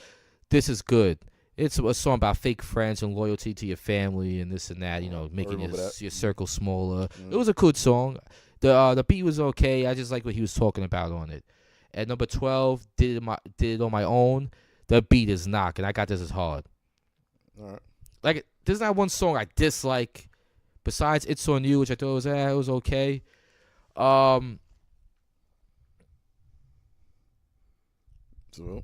This is good. It's a song about fake friends and loyalty to your family and this and that, making your circle smaller. Mm. It was a good song. The beat was okay. I just like what he was talking about on it. At number 12, Did It On My Own. The beat is knocking. I got this as hard. All right. Like, there's not one song I dislike besides It's On You, which I thought was okay. So,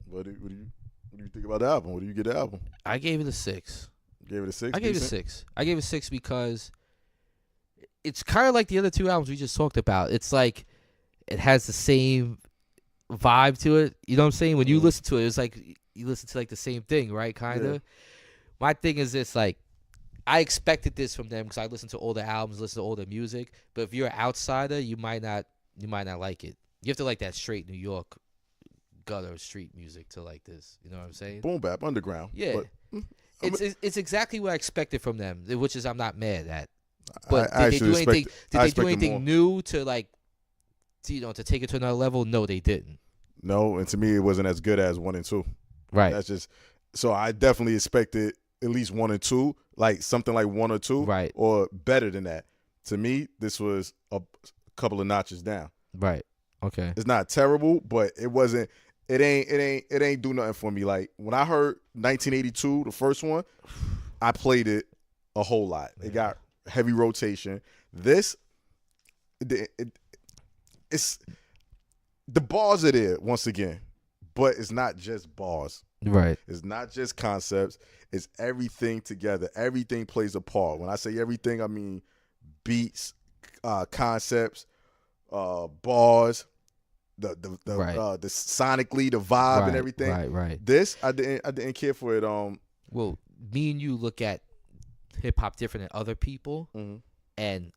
what do you think about the album? What do you get the album? I gave it a 6. You gave it a 6? I gave it a 6 because it's kind of like the other 2 albums we just talked about. It's like it has the same vibe to it. You know what I'm saying? When you listen to it, it's like you listen to like the same thing, right? Kind of. Yeah. My thing is this, like, I expected this from them because I listen to all the albums, listen to all the music. But if you're an outsider, you might not like it. You have to like that straight New York gutter street music to like this. You know what I'm saying? Boom bap, underground. Yeah. But, it's exactly what I expected from them, which is I'm not mad at. But did they do anything new to like, to take it to another level? No, they didn't. No, and to me, it wasn't as good as 1 and 2. Right. That's just so I definitely expected at least 1 and 2, like something like 1 or 2, right, or better than that. To me, this was a couple of notches down. Right. Okay. It's not terrible, but it wasn't. It ain't do nothing for me. Like when I heard 1982, the first one, I played it a whole lot. Yeah. It got heavy rotation. This, it's the bars are there once again, but it's not just bars. Right. It's not just concepts. It's everything together. Everything plays a part. When I say everything, I mean beats, concepts, bars, the sonically, the vibe, and everything. Right. This I didn't care for it. Well, me and you look at hip hop different than other people, and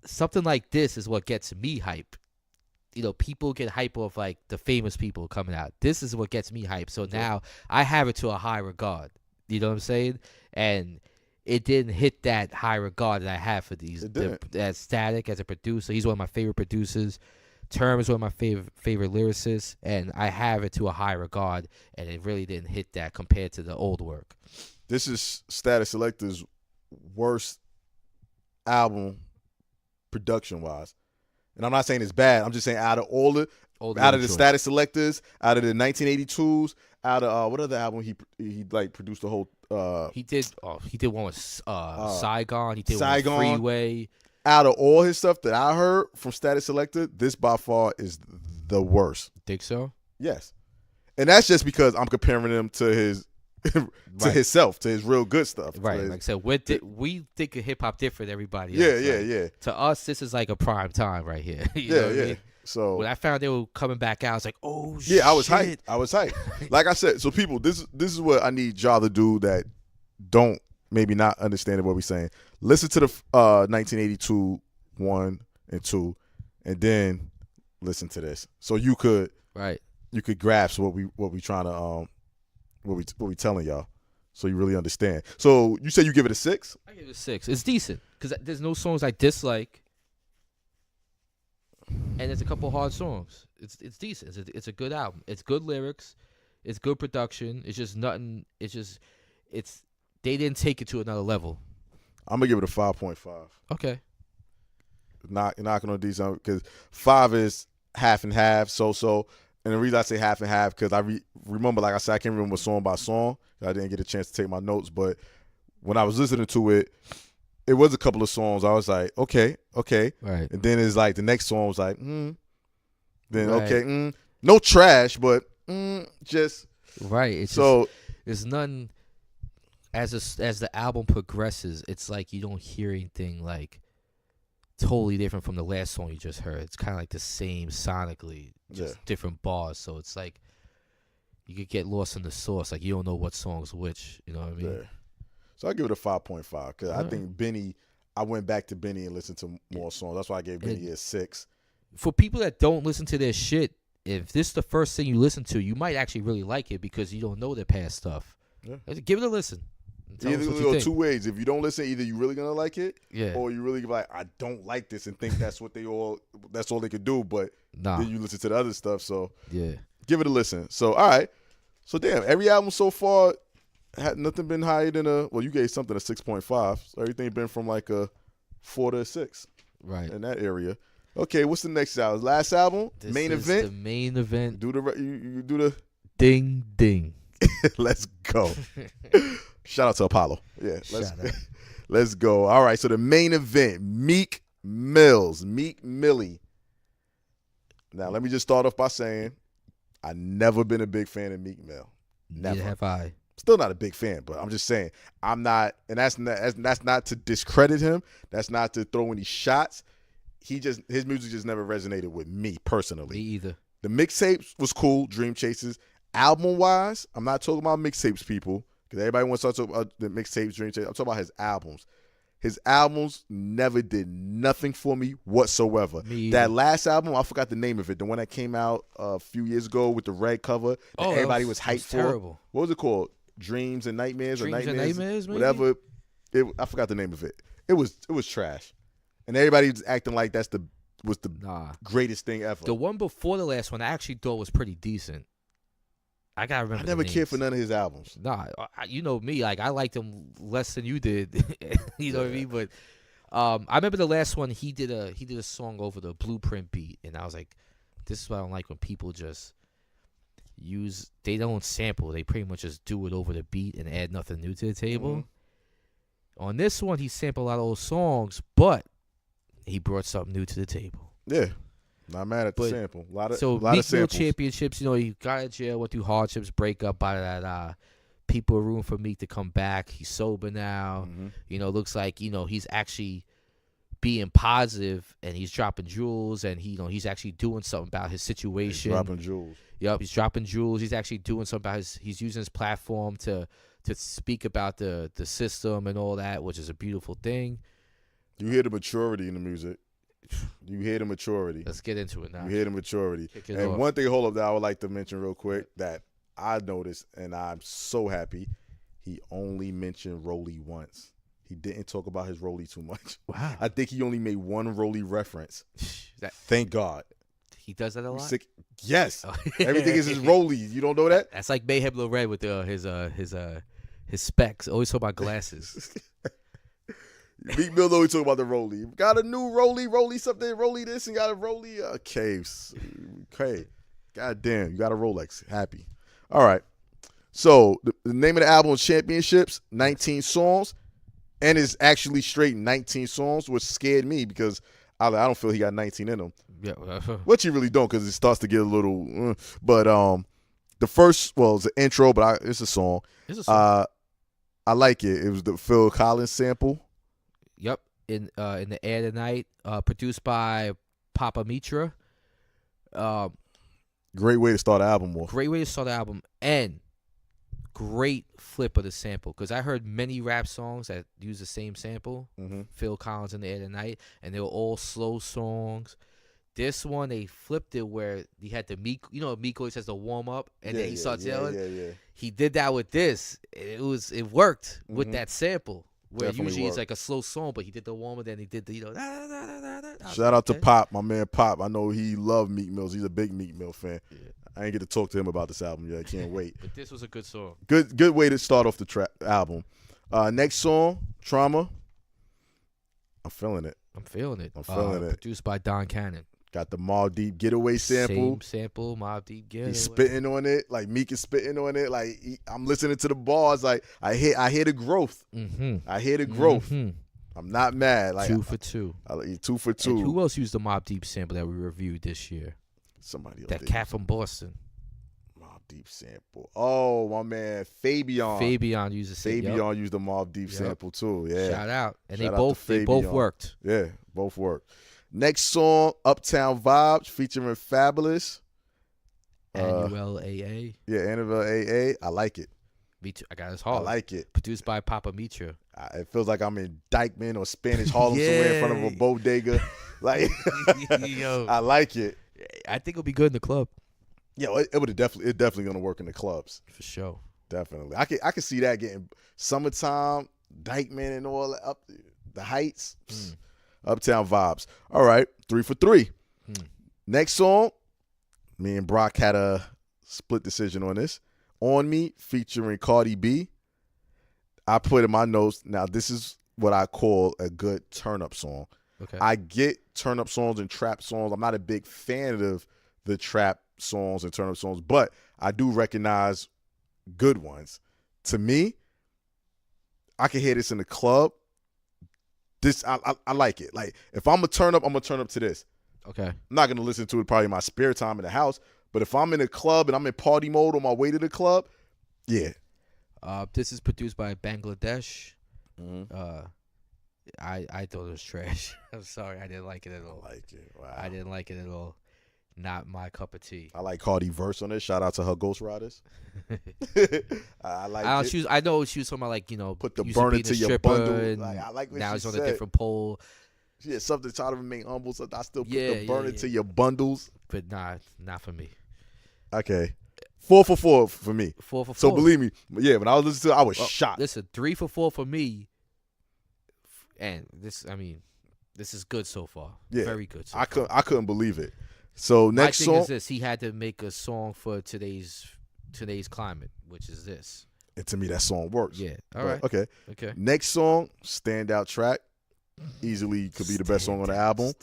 something like this is what gets me hype. You know, people get hype off like the famous people coming out. This is what gets me hype. So now I have it to a high regard. You know what I'm saying? And it didn't hit that high regard that I have for these. As Static as a producer, he's one of my favorite producers. Term is one of my favorite lyricists, and I have it to a high regard. And it really didn't hit that compared to the old work. This is Static Selector's worst album production wise. And I'm not saying it's bad. I'm just saying out of out of the Static Selectors, out of the 1982s, out of what other album he like produced the whole. He did one with Saigon. He did Saigon. one with Freeway. Out of all his stuff that I heard from Static Selector, this by far is the worst. Think so? Yes, and that's just because I'm comparing him to his. To himself, to his real good stuff. Right. Like I said, we think of hip hop different than everybody else. Yeah. To us, this is like a prime time right here. You know what I mean? So when I found they were coming back out, I was like, oh shit. Yeah, I was hyped. Like I said, so people, this is what I need y'all to do that don't maybe not understand what we're saying. Listen to the 1982 1 and 2, and then listen to this. So you could grasp what we trying to what we telling y'all, so you really understand. So you said you give it a 6? I give it a 6. It's decent because there's no songs I dislike, and there's a couple hard songs. It's decent. It's a good album. It's good lyrics. It's good production. It's just nothing. It's they didn't take it to another level. I'm gonna give it a 5.5. Okay. Knocking on these because 5 is half and half. So. And the reason I say half and half, because I remember, like I said, I can't remember song by song. I didn't get a chance to take my notes. But when I was listening to it, it was a couple of songs. I was like, okay. Right. And then it's like the next song was like, Then, okay, no trash, but just. Right. It's so. There's none. As the album progresses, it's like you don't hear anything like totally different from the last song you just heard. It's kind of like the same sonically, just different bars. So it's like you could get lost in the sauce. Like you don't know what song's which. You know what I mean? Yeah. So I give it a 5.5 because I think Benny. I went back to Benny and listened to more songs. That's why I gave Benny a 6. For people that don't listen to their shit, if this is the first thing you listen to, you might actually really like it because you don't know their past stuff. Yeah. Give it a listen. Either go 2 ways. If you don't listen, either you're really gonna like it, or you really like, I don't like this and think that's what that's all they could do. But then you listen to the other stuff. So give it a listen. So all right. So damn, every album so far had nothing been higher than you gave something a 6.5. So everything been from like a 4 to a 6. Right. In that area. Okay, what's the next album? Last album? Main event? The main event. You do the ding ding. Let's go. Shout out to Apollo. Yeah, let's go. All right, so the main event, Meek Millie. Now, let me just start off by saying I've never been a big fan of Meek Mill. Never. Neither have I. Still not a big fan, but I'm just saying I'm not, and that's not to discredit him. That's not to throw any shots. His music just never resonated with me personally. Me either. The mixtapes was cool, Dream Chasers. Album-wise, I'm not talking about mixtapes, people. Because everybody wants to talk about the mixtapes, Dream Chasers. I'm talking about his albums. His albums never did nothing for me whatsoever. That last album, I forgot the name of it. The one that came out a few years ago with the red cover that everybody was hyped for. Terrible. What was it called? Dreams and Nightmares? Dreams and Nightmares, maybe? Whatever. I forgot the name of it. It was trash. And everybody was acting like was the greatest thing ever. The one before the last one I actually thought was pretty decent. I gotta remember. I never cared for none of his albums. Nah, you know me. Like I liked him less than you did. You know what I mean? But I remember the last one. He did a song over the Blueprint beat, and I was like, "This is what I don't like when people just use. They don't sample. They pretty much just do it over the beat and add nothing new to the table." Mm-hmm. On this one, he sampled a lot of old songs, but he brought something new to the table. Yeah. Not mad at the sample. A lot of Meek Mill samples. championships, he got out of jail, went through hardships, breakup, people are rooting for Meek to come back. He's sober now. Mm-hmm. Looks like, he's actually being positive and he's dropping jewels and he's actually doing something about his situation. He's dropping jewels. Yep, he's dropping jewels. He's actually doing something about he's using his platform to speak about the system and all that, which is a beautiful thing. You hear the maturity in the music. You hear the maturity. Let's get into it now. You hear the maturity. Kick it And off. one thing, hold up, that I would like to mention real quick that I noticed, and I'm so happy, he only mentioned Rolly once. He didn't talk about his Rolly too much. Wow. I think he only made one Rolly reference. That, Thank God. he does that a lot? Sick. Yes. Oh. Everything is his Rolly. You don't know that? That's like Mayhem Lil Red with his specs. Always talk about glasses. Meek Mill always talk about the Rolly. Got a new Rolly something, Rolly this, and got a Rolly caves. Okay. God damn, you got a Rolex. Happy. All right. So the name of the album is Championships, 19 songs, and it's actually straight 19 songs, which scared me because I don't feel he got 19 in him. Yeah. Which you really don't, because it starts to get a little. But the first, it's an intro, but it's a song. It's a song. I like it. It was the Phil Collins sample. Yep. In the Air Tonight, produced by Papa Mitra. Great way to start an album off. Great way to start the album, and great flip of the sample, because I heard many rap songs that use the same sample. Mm-hmm. Phil Collins in the Air Tonight, and they were all slow songs. This one, they flipped it where he had the Meek. You know, Meek always has the warm up, and then he starts yelling. Yeah. He did that with this. It worked with Mhm. that sample. Where Definitely usually it's worked. like a slow song, but he did the warm up, then he did the Shout out to okay. Pop, my man Pop. I know he loved Meek Mills. He's a big Meek Mill fan. Yeah. I ain't get to talk to him about this album yet. I can't wait. But this was a good song. Good way to start off the album. Next song, Trauma. I'm feeling it. I'm feeling it. I'm feeling it. Produced by Don Cannon. Got the Mobb Deep Getaway sample. Same sample, Mobb Deep Getaway. He's spitting on it. Like Meek is spitting on it. Like I'm listening to the bars. Like I hear the growth. Mm-hmm. I hear the growth. Mm-hmm. I'm not mad. Like 2 for 2. I like 2 for 2. And who else used the Mobb Deep sample that we reviewed this year? Somebody else. That did. cat from Boston. Mobb Deep sample. Oh, my man, Fabian. Fabian used the sample. Fabian used the Mobb Deep sample too. Yeah. Shout out. And Shout they out to both Fabian. worked. Yeah, both worked. Next song, Uptown Vibes, featuring Fabulous. Annual AA. Yeah, Annabelle AA. I like it. Me too. I got his I heart. like it. Produced by Papa Mitra. It feels like I'm in Dykeman or Spanish Harlem somewhere in front of a bodega. Like, Yo. I like it. I think it'll be good in the club. Yeah, it would definitely gonna work in the clubs. For sure. Definitely. I can see that getting summertime, Dykeman and all that, up the heights. Uptown Vibes. All right, 3 for 3. Next song, me and Brock had a split decision on this. On Me featuring Cardi B. I put in my notes. Now, this is what I call a good turn-up song. Okay. I get turn-up songs and trap songs. I'm not a big fan of the trap songs and turn-up songs, but I do recognize good ones. To me, I can hear this in the club. This I like it. Like if I'm gonna turn up, I'm gonna turn up to this. Okay. I'm not gonna listen to it probably in my spare time in the house. But if I'm in a club and I'm in party mode on my way to the club, yeah. This is produced by Bangladesh. Mm-hmm. I thought it was trash. I'm sorry, I didn't like it at all. I like it. Wow. I didn't like it at all. Not my cup of tea. I like Cardi verse on it. Shout out to her Ghost Riders. I like it. I know she was talking about, like, Put the used to burn be into in a your stripper bundle. and Like, I like what now she it's on said. a different pole. Yeah, something to try to remain humble. So I still put Yeah, the burn yeah, into yeah. your bundles. But not for me. Okay. 4 for 4 for me. 4 for 4. So believe me, yeah, when I was listening to it, I was shocked. Listen, 3 for 4 for me. And this is good so far. Yeah. Very good so I far. couldn't believe it. So next My thing song, is this: he had to make a song for today's climate, which is this. and to me that song works. Yeah. All But, right. Okay. Next song, standout track, easily could be the best song on the album.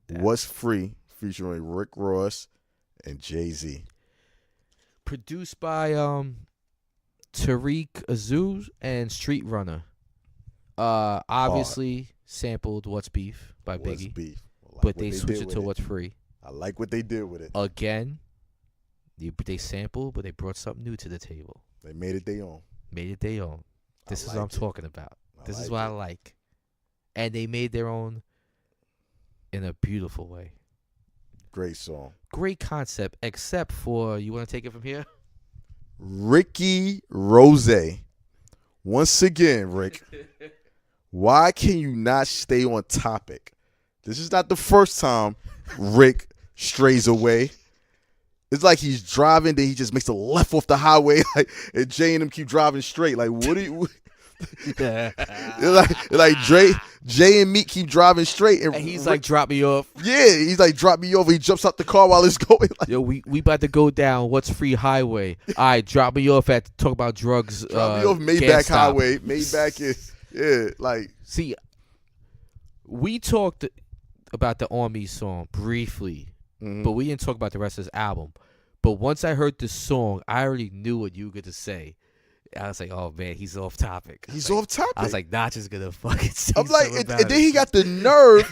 What's Free, featuring Rick Ross and Jay-Z. Produced by Tariq Azuz and Street Runner. Obviously sampled What's Beef by What's Biggie, Beef? I like but what they did switched it with to What's Free. I like what they did with it. Again, they sampled, but they brought something new to the table. They made it their own. Made it their own. This is what I'm liked it. talking about. This is like what I it. like. And they made their own in a beautiful way. Great song. Great concept, except for, you want to take it from here? Ricky Rose. Once again, Rick, why can you not stay on topic? This is not the first time Rick strays away. It's like he's driving, then he just makes a left off the highway, like, and Jay and him keep driving straight. Like, what do you? like Jay and Meek keep driving straight, and he's like, drop me off. Yeah, he's like, drop me off. He jumps out the car while it's going. Like, yo, we about to go down what's free highway. All right, drop me off at talk about drugs. Drop me off Maybach Highway. Maybach is like. See, we talked about the Army song briefly, but we didn't talk about the rest of his album. But once I heard this song, I already knew what you were gonna say. I was like, oh man, he's off topic. He's off topic. I was like, Notch is gonna fucking say I'm like, something and then he got the nerve,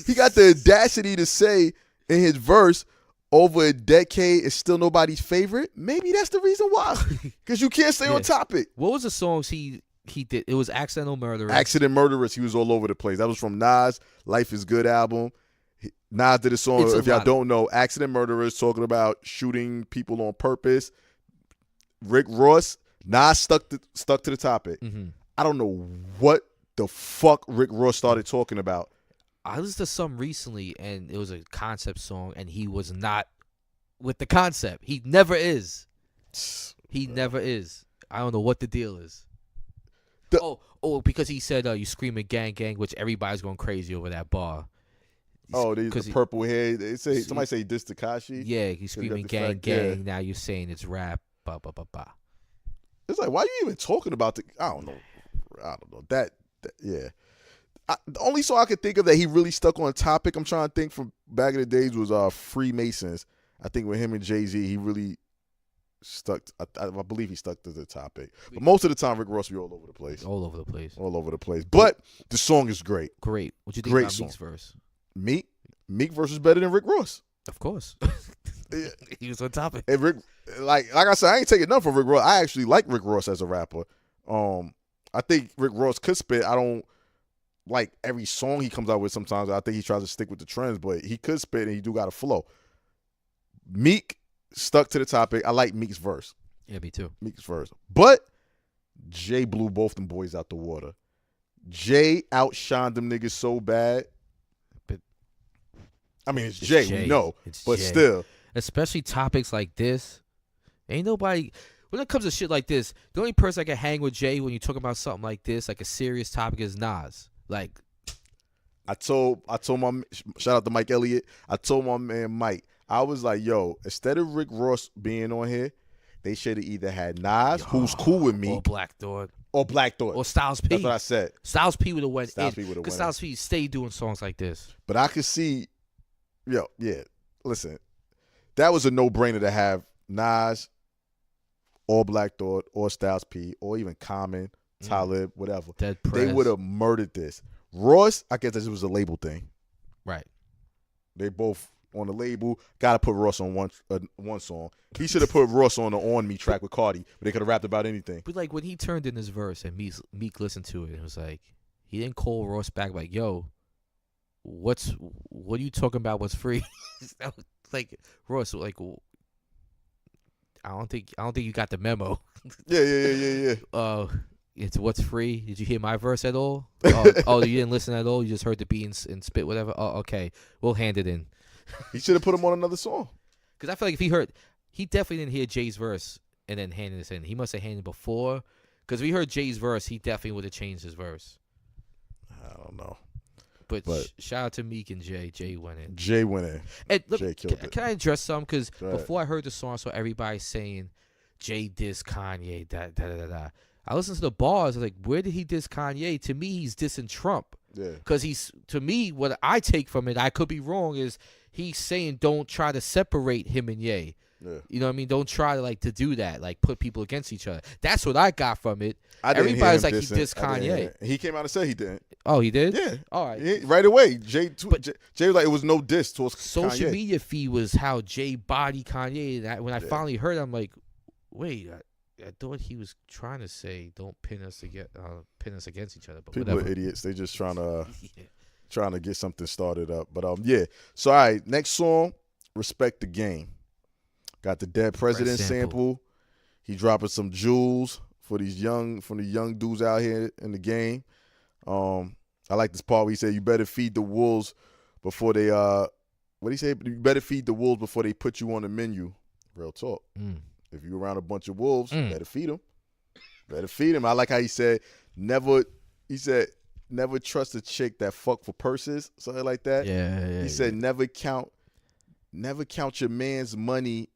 he got the audacity to say in his verse, over a decade is still nobody's favorite. Maybe that's the reason why. Because you can't stay on topic. What was the songs he did? It was Accidental Murderers. Accident Murderers, he was all over the place. That was from Nas, Life is Good album. Nas did a song, if y'all don't know, Accident Murderers, talking about shooting people on purpose. Rick Ross, Nas stuck to the topic. I don't know what the fuck Rick Ross started talking about. I listened to some recently, and it was a concept song, and he was not with the concept. He never is. He never is. I don't know what the deal is. Because he said you screaming gang gang, which everybody's going crazy over that bar. The purple hair. They say somebody say this Tekashi. Yeah, he's screaming gang gang. Now you're saying it's rap. Ba ba ba ba. It's like, why are you even talking about the? I don't know. That yeah. The only song I could think of that he really stuck on topic, I'm trying to think from back in the days, was Freemasons. I think with him and Jay-Z, he really stuck. I believe he stuck to the topic. But most of the time, Rick Ross be all over the place. All over the place. All over the place. But the song is great. Great. What you think about Meek's verse? Meek verse is better than Rick Ross. Of course. He was on topic. And Rick, like I said, I ain't taking nothing from Rick Ross. I actually like Rick Ross as a rapper. I think Rick Ross could spit. I don't like every song he comes out with. Sometimes I think he tries to stick with the trends, but he could spit and he do got a flow. Meek stuck to the topic. I like Meek's verse. Yeah, me too. Meek's verse. But Jay blew both them boys out the water. Jay outshined them niggas so bad. But I mean, it's Jay. We know. But Jay. Still. Especially topics like this. Ain't nobody... When it comes to shit like this, the only person I can hang with Jay when you talk about something like this, like a serious topic, is Nas. Like, I told my, shout out to Mike Elliott, I told my man Mike, I was like, yo, instead of Rick Ross being on here, they should have either had Nas, who's cool with me, or Black Thought, or Styles P. That's what I said. Styles P would have went Styles P would have went. Because Styles P stayed doing songs like this. But I could see, listen, that was a no-brainer to have Nas, or Black Thought, or Styles P, or even Common, Talib, whatever. They would have murdered this. Ross, I guess this was a label thing. Right. They both on the label. Got to put Ross on one song. He should have put Ross on the On Me track with Cardi, but they could have rapped about anything. But like when he turned in his verse and Meek listened to it, it was like he didn't call Ross back like, "Yo, what are you talking about? What's free?" Like Ross, like I don't think you got the memo. Yeah. It's what's free. Did you hear my verse at all? Oh, you didn't listen at all. You just heard the beat and spit whatever. Oh, okay, we'll hand it in. He should have put him on another song. Because I feel like if he definitely didn't hear Jay's verse and then handed this in. He must have handed before. Because if he heard Jay's verse, he definitely would have changed his verse. I don't know. But shout out to Meek and Jay. Jay went in. And look, Jay killed it. Can I address something? Because before I heard the song, I saw everybody saying Jay diss Kanye. Da. I listened to the bars. I was like, where did he diss Kanye? To me, he's dissing Trump. Yeah. Because to me, what I take from it, I could be wrong, is he's saying don't try to separate him and Ye. Yeah. You know what I mean? Don't try to do that, like put people against each other. That's what I got from it. Everybody's like, he dissed Kanye. He came out and said he didn't. Oh, he did? Yeah. All right. Right away. Jay was like, it was no diss towards social Kanye. Media feed was how Jay bodied Kanye. And when I finally heard it, I'm like, wait, I thought he was trying to say don't pin us against each other. But people whatever. are idiots. They just trying to get something started up. But yeah. So all right, next song, Respect the Game. Got the Dead President sample. He dropping some jewels for the young dudes out here in the game. I like this part where he said, "You better feed the wolves before they what do you say? You better feed the wolves before they put you on the menu. Real talk. If you around a bunch of wolves, better feed them. Better feed them. I like how he said never trust a chick that fuck for purses, something like that. Yeah. He said never count your man's money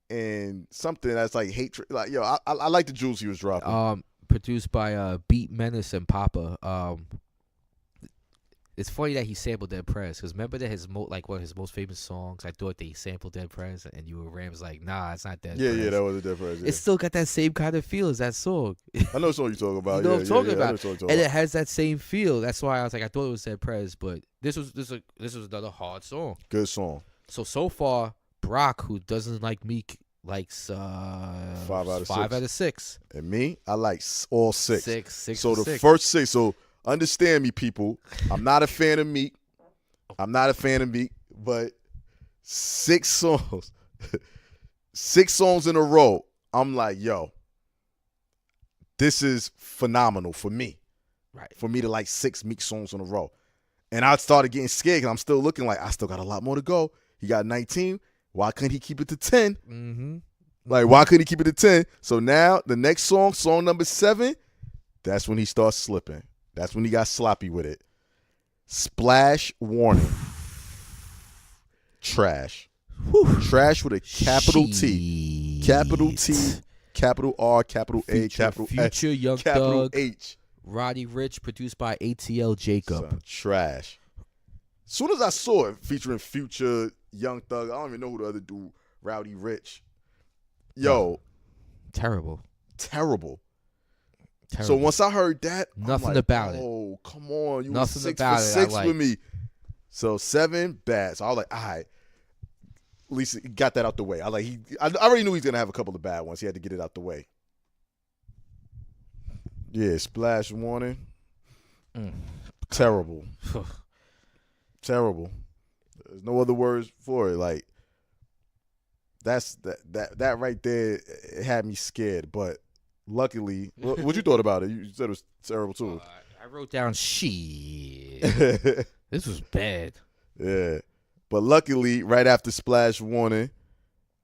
and something that's like hatred. Like, yo, I like the jewels he was dropping. Produced by Beat Menace and Papa. It's funny that he sampled Dead Prez, because remember that one of his most famous songs, I thought they sampled Dead Prez, and you were Rams like, nah, it's not Dead Prez. Yeah, that was a Dead Prez. Yeah. It still got that same kind of feel as that song. I know what song you're talking about. You know what I'm talking about. And it has that same feel. That's why I was like, I thought it was Dead Prez, but this was another hard song. Good song. So far, Brock, who doesn't like Meek, likes 5 out of 6. And me, I like all 6. Six. So the 6. first 6. So understand me, people. I'm not a fan of Meek. But 6 songs, 6 songs in a row. I'm like, yo, this is phenomenal for me. Right. For me to like 6 Meek songs in a row. And I started getting scared because I'm still looking like I still got a lot more to go. He got 19. Why couldn't he keep it to 10? Mm-hmm. Like, why couldn't he keep it to 10? So now the next song number 7, that's when he starts slipping. That's when he got sloppy with it. Splash warning. Trash. Trash with a capital T. Capital T. Capital R. Capital A. Capital Future S. Young Capital Thug, H. Roddy Ricch, produced by ATL Jacob. Son, trash. As soon as I saw it featuring Future, Young Thug, I don't even know who the other dude, Rowdy Rich. Yo. Terrible. So once I heard that, nothing I'm like, about it. Oh, come on. You nothing was 6 about for it 6 like. with me. So 7, bad. So I was like, all right. At least he got that out the way. I already knew he was going to have a couple of bad ones. He had to get it out the way. Yeah, splash warning. Terrible. Terrible. There's no other words for it. Like, that right there, it had me scared. But luckily, what you thought about it? You said it was terrible too. I wrote down shit. This was bad. Yeah. But luckily, right after Splash Warning,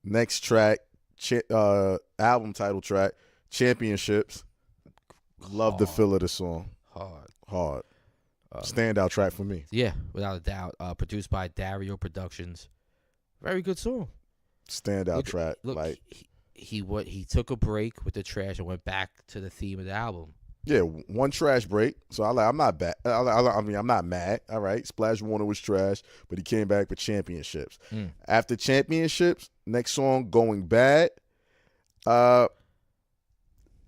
next track, album title track, Championships. Love the feel of the song. Hard. Standout track for me. Yeah, without a doubt. Produced by Dario Productions. Very good song. Standout track. Look, like he took a break with the trash and went back to the theme of the album. Yeah, one trash break. So I'm not bad. I'm not mad. All right, Splash Warning was trash, but he came back with Championships. After Championships, next song, Going Bad.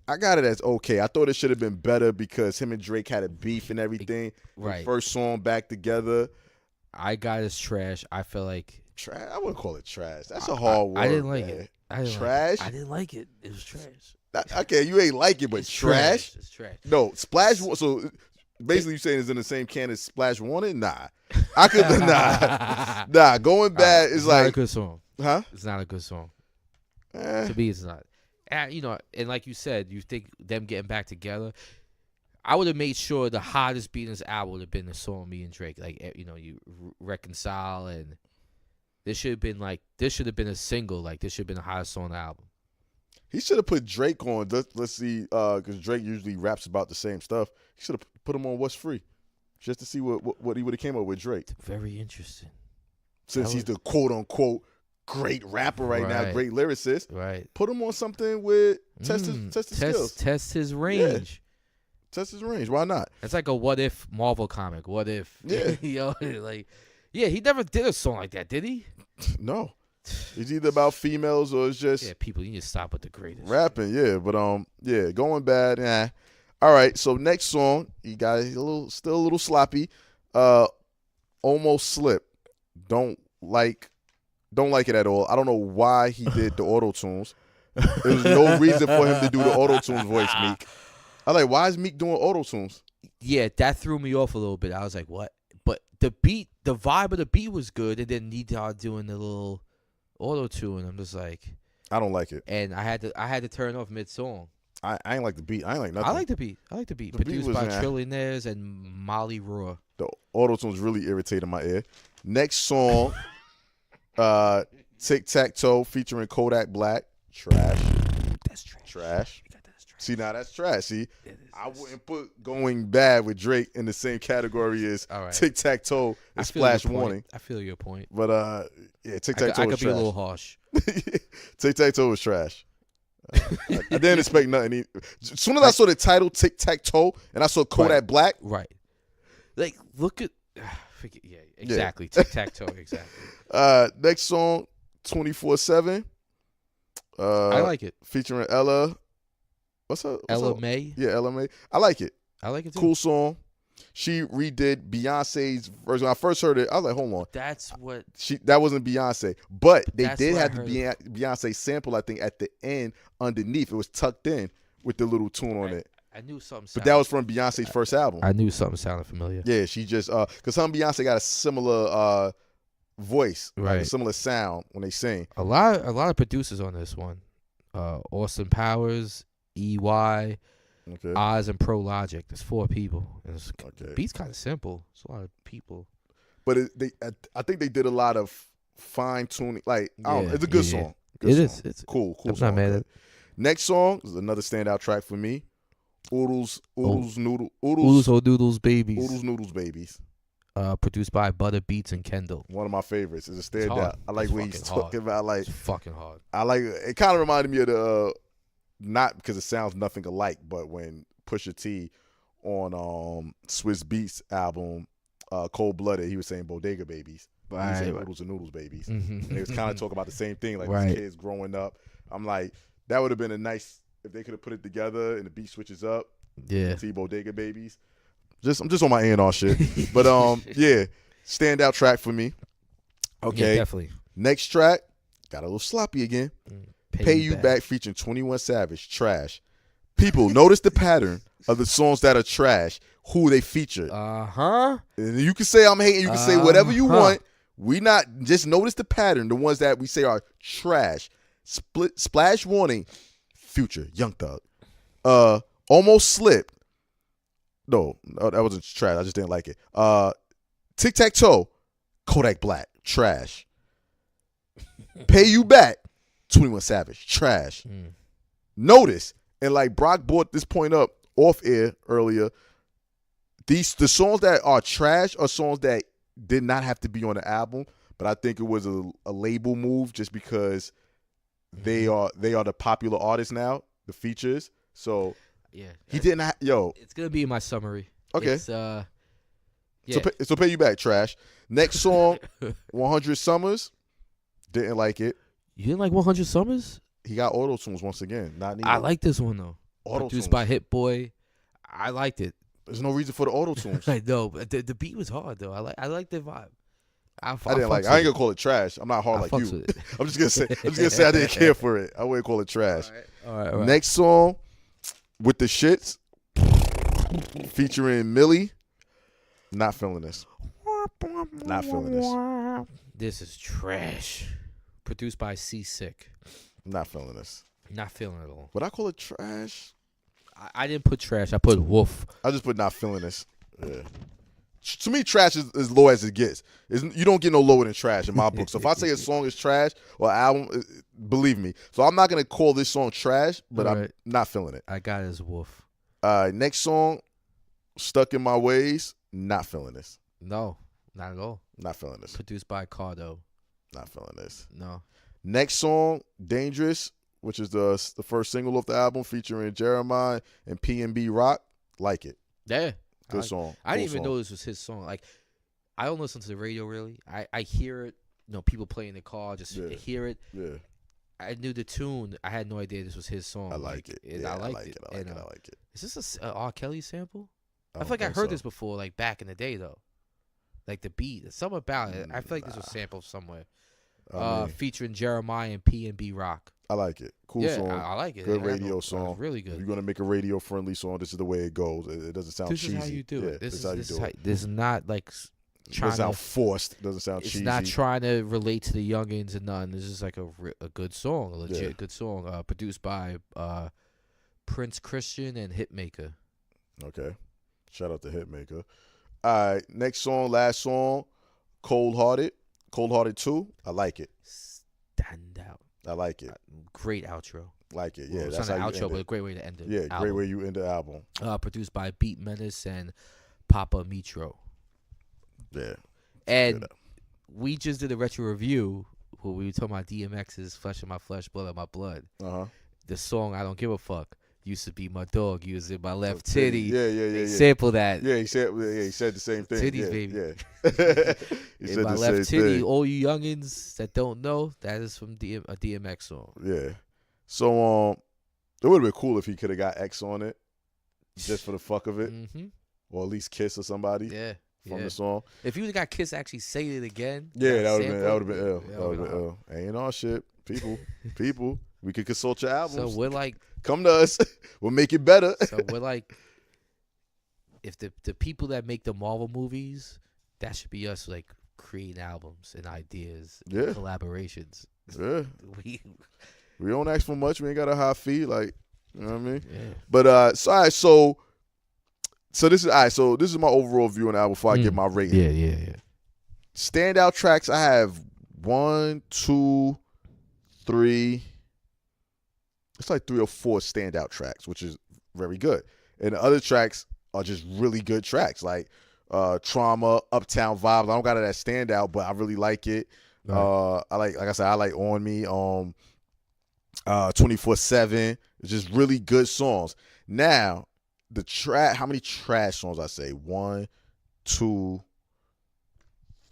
I got it as okay. I thought it should have been better because him and Drake had a beef and everything. Right. The first song back together. I got it as trash. I feel like trash. I wouldn't call it trash. That's a hard word. I didn't like man. it. I didn't trash. Like it. I didn't like it. It was trash. Okay, you ain't like it, but it's trash. It's trash. No, Splash. So basically, you saying it's in the same can as Splash Warning? Nah, I could. Nah. Going Bad is like not a good song. Huh? It's not a good song. To me, it's not. And like you said, you think them getting back together. I would have made sure the hottest beat in this album would have been the song Me and Drake. Like, you reconcile, and this should have been a single. Like, this should have been the hottest song on the album. He should have put Drake on. Let's see, because Drake usually raps about the same stuff. He should have put him on What's Free, just to see what he would have came up with Drake. Very interesting. Since he's the quote unquote great rapper right now, great lyricist. Right. Put him on something with test his skills. Test his range. Yeah. Test his range. Why not? It's like a what if Marvel comic. What if? Yeah. He never did a song like that, did he? No. It's either about females or it's just people. You need to stop with the greatest rapping. Yeah, but Going Bad. Yeah. All right. So next song, he got still a little sloppy. Almost Slip. Don't like it at all. I don't know why he did the auto tunes. There was no reason for him to do the auto tunes voice, Meek. I'm like, why is Meek doing auto tunes? Yeah, that threw me off a little bit. I was like, what? But the vibe of the beat was good, and then he started doing the little auto tune. I'm just like, I don't like it, and I had to turn off mid song. I ain't like the beat. I ain't like nothing. I like the beat. The beat was, by Trillionaires and Molly Raw. The auto-tune's really irritating my ear. Next song, Tic Tac Toe featuring Kodak Black. Trash. That's trash. Trash. That's trash. See, now that's trash. See, I wouldn't put Going Bad with Drake in the same category as Tic Tac Toe and Splash Warning. I feel your point. But yeah, Tic Tac Toe was trash. I could be a little harsh. Tic Tac Toe was trash. I didn't expect nothing. As soon as I saw the title Tic Tac Toe and I saw Kodak Black, right? Like, look at, yeah, exactly. Tic Tac Toe, exactly. Next song, 24/7. I like it. Featuring Ella. What's up? Ella May. Yeah, Ella May. I like it. I like it too. Cool song. She redid Beyonce's version. When I first heard it, I was like, hold on. That's what. That wasn't Beyonce. But they did have the Beyonce sample, I think, at the end underneath. It was tucked in with the little tune on it. I knew something. But that was from Beyonce's first album. I knew something sounded familiar. Yeah, she just because some Beyonce got a similar voice, right? Like a similar sound when they sing. A lot of producers on this one. Austin Powers, EY, Oz, and Pro Logic. There's 4 people. And beat's kind of simple. It's a lot of people. But I think they did a lot of fine tuning. Like, it's a good song. It is. It's cool. I'm song. Not mad at it. Next song is another standout track for me. Oodles Noodles Babies. Oodles Noodles Babies. Produced by Butter Beats and Kendall. One of my favorites. It's a standout. I like what he's talking about. Like, it's fucking hard. I like it. Kind of reminded me of the not because it sounds nothing alike, but when Pusha T on Swiss Beats album Cold Blooded, he was saying Bodega Babies. Right. He was saying Oodles and Noodles Babies. And they was kind of talking about the same thing, like these kids growing up. I'm like, that would have been a nice if they could have put it together and the beat switches up. Yeah. T Bodega Babies. I'm just on my A&R shit. But yeah, standout track for me. Okay. Yeah, definitely. Next track, got a little sloppy again. Pay You Back featuring 21 Savage. Trash. People, notice the pattern of the songs that are trash, who they feature. And you can say I'm hating, you can say whatever you want. We not just notice the pattern, the ones that we say are trash. Splash Warning, Future, Young Thug. Almost Slipped. No, that wasn't trash. I just didn't like it. Tic Tac Toe, Kodak Black, trash. Pay You Back, 21 Savage, trash. Notice, and like Brock brought this point up off air earlier, the songs that are trash are songs that did not have to be on the album, but I think it was a label move just because they are the popular artists now, the features. So yeah, he didn't. It's gonna be in my summary. Okay. It's, yeah. So Pay You Back, trash. Next song, 100 Summers. Didn't like it. You didn't like 100 Summers? He got auto tunes once again. Not needed. I like this one though. Produced by Hit Boy. I liked it. There's no reason for the auto tunes. I know, but the beat was hard though. I like the vibe. I didn't like it. I ain't gonna call it trash. I'm not hard like you. I'm just gonna say I didn't care for it. I wouldn't call it trash. All right. Next song, With the Shits, featuring Millie. Not feeling this. Not feeling this. This is trash. Produced by C-Sick. Not feeling this. Not feeling it at all. Would I call it trash? I didn't put trash. I put woof. I just put not feeling this. Yeah. To me, trash is as low as it gets. You don't get no lower than trash in my book. So if I say a song is trash or album, believe me. So I'm not going to call this song trash, but I'm not feeling it. I got it as woof. Next song, Stuck in My Ways. Not feeling this. No, not at all. Not feeling this. Produced by Cardo. Not feeling this. No. Next song, Dangerous, which is the first single off the album featuring Jeremiah and P&B Rock. Like it. Yeah. Good song. I didn't even know this was his song. Like, I don't listen to the radio really. I hear it. People play in the car. Just hear it. Yeah. I knew the tune. I had no idea this was his song. I like it. Yeah, I like it. I like it. Is this a R. Kelly sample? I feel like I heard this before, like back in the day though. Like the beat, there's something about it. I feel like this was sampled somewhere. Featuring Jeremiah and P&B Rock. I like it. Cool song. I like it. Good radio song. Really good. If you're gonna make a radio friendly song, this is the way it goes. It doesn't sound cheesy. This is how you do it. This is how you do it. This is not like trying. Doesn't sound forced. It doesn't sound cheesy. It's not trying to relate to the youngins and nothing. This is like a good song, a legit good song. Produced by Prince Christian and Hitmaker. Okay. Shout out to Hitmaker. All right, next song, last song, Cold Hearted. Cold Hearted 2. I like it. Stand out. I like it. Great outro. Like it. Yeah, Well, it's that's not how an you outro, end but it. a great way to end it. Yeah, great way you end the album. Produced by Beat Menace and Papa Mitro. Yeah. And we just did a retro review where we were talking about DMX's Flesh of My Flesh, Blood of My Blood. Uh-huh. The song I Don't Give a Fuck used to be my dog, used in my left titty. Yeah. Sample that. Yeah, he said the same thing. Titties, yeah, baby. Yeah. He In said my the left same titty, thing. all you youngins that don't know, that is from a DMX song. Yeah. So it would have been cool if he could have got X on it, just for the fuck of it, Mm-hmm. or at least Kiss or somebody from the song. If you would have got Kiss to actually say it again, Yeah, that would have been ill. Yeah, That would have been ill. Ain't all shit, people. We could consult your albums. So we're like, come to us. We'll make it better. if the people that make the Marvel movies, that should be us, like creating albums and ideas, and collaborations. Yeah. We don't ask for much. We ain't got a high fee, like, you know what I mean? Yeah. But so this is all right. So this is my overall view on the album before I get my rating. Yeah. Standout tracks, I have 1, 2, 3. It's like 3 or 4 standout tracks, which is very good. And the other tracks are just really good tracks, like Trauma, Uptown Vibes. I don't got it that standout, but I really like it. Right. Like I said, I like On Me, 24/7. It's just really good songs. Now, how many trash songs I say? 1, 2,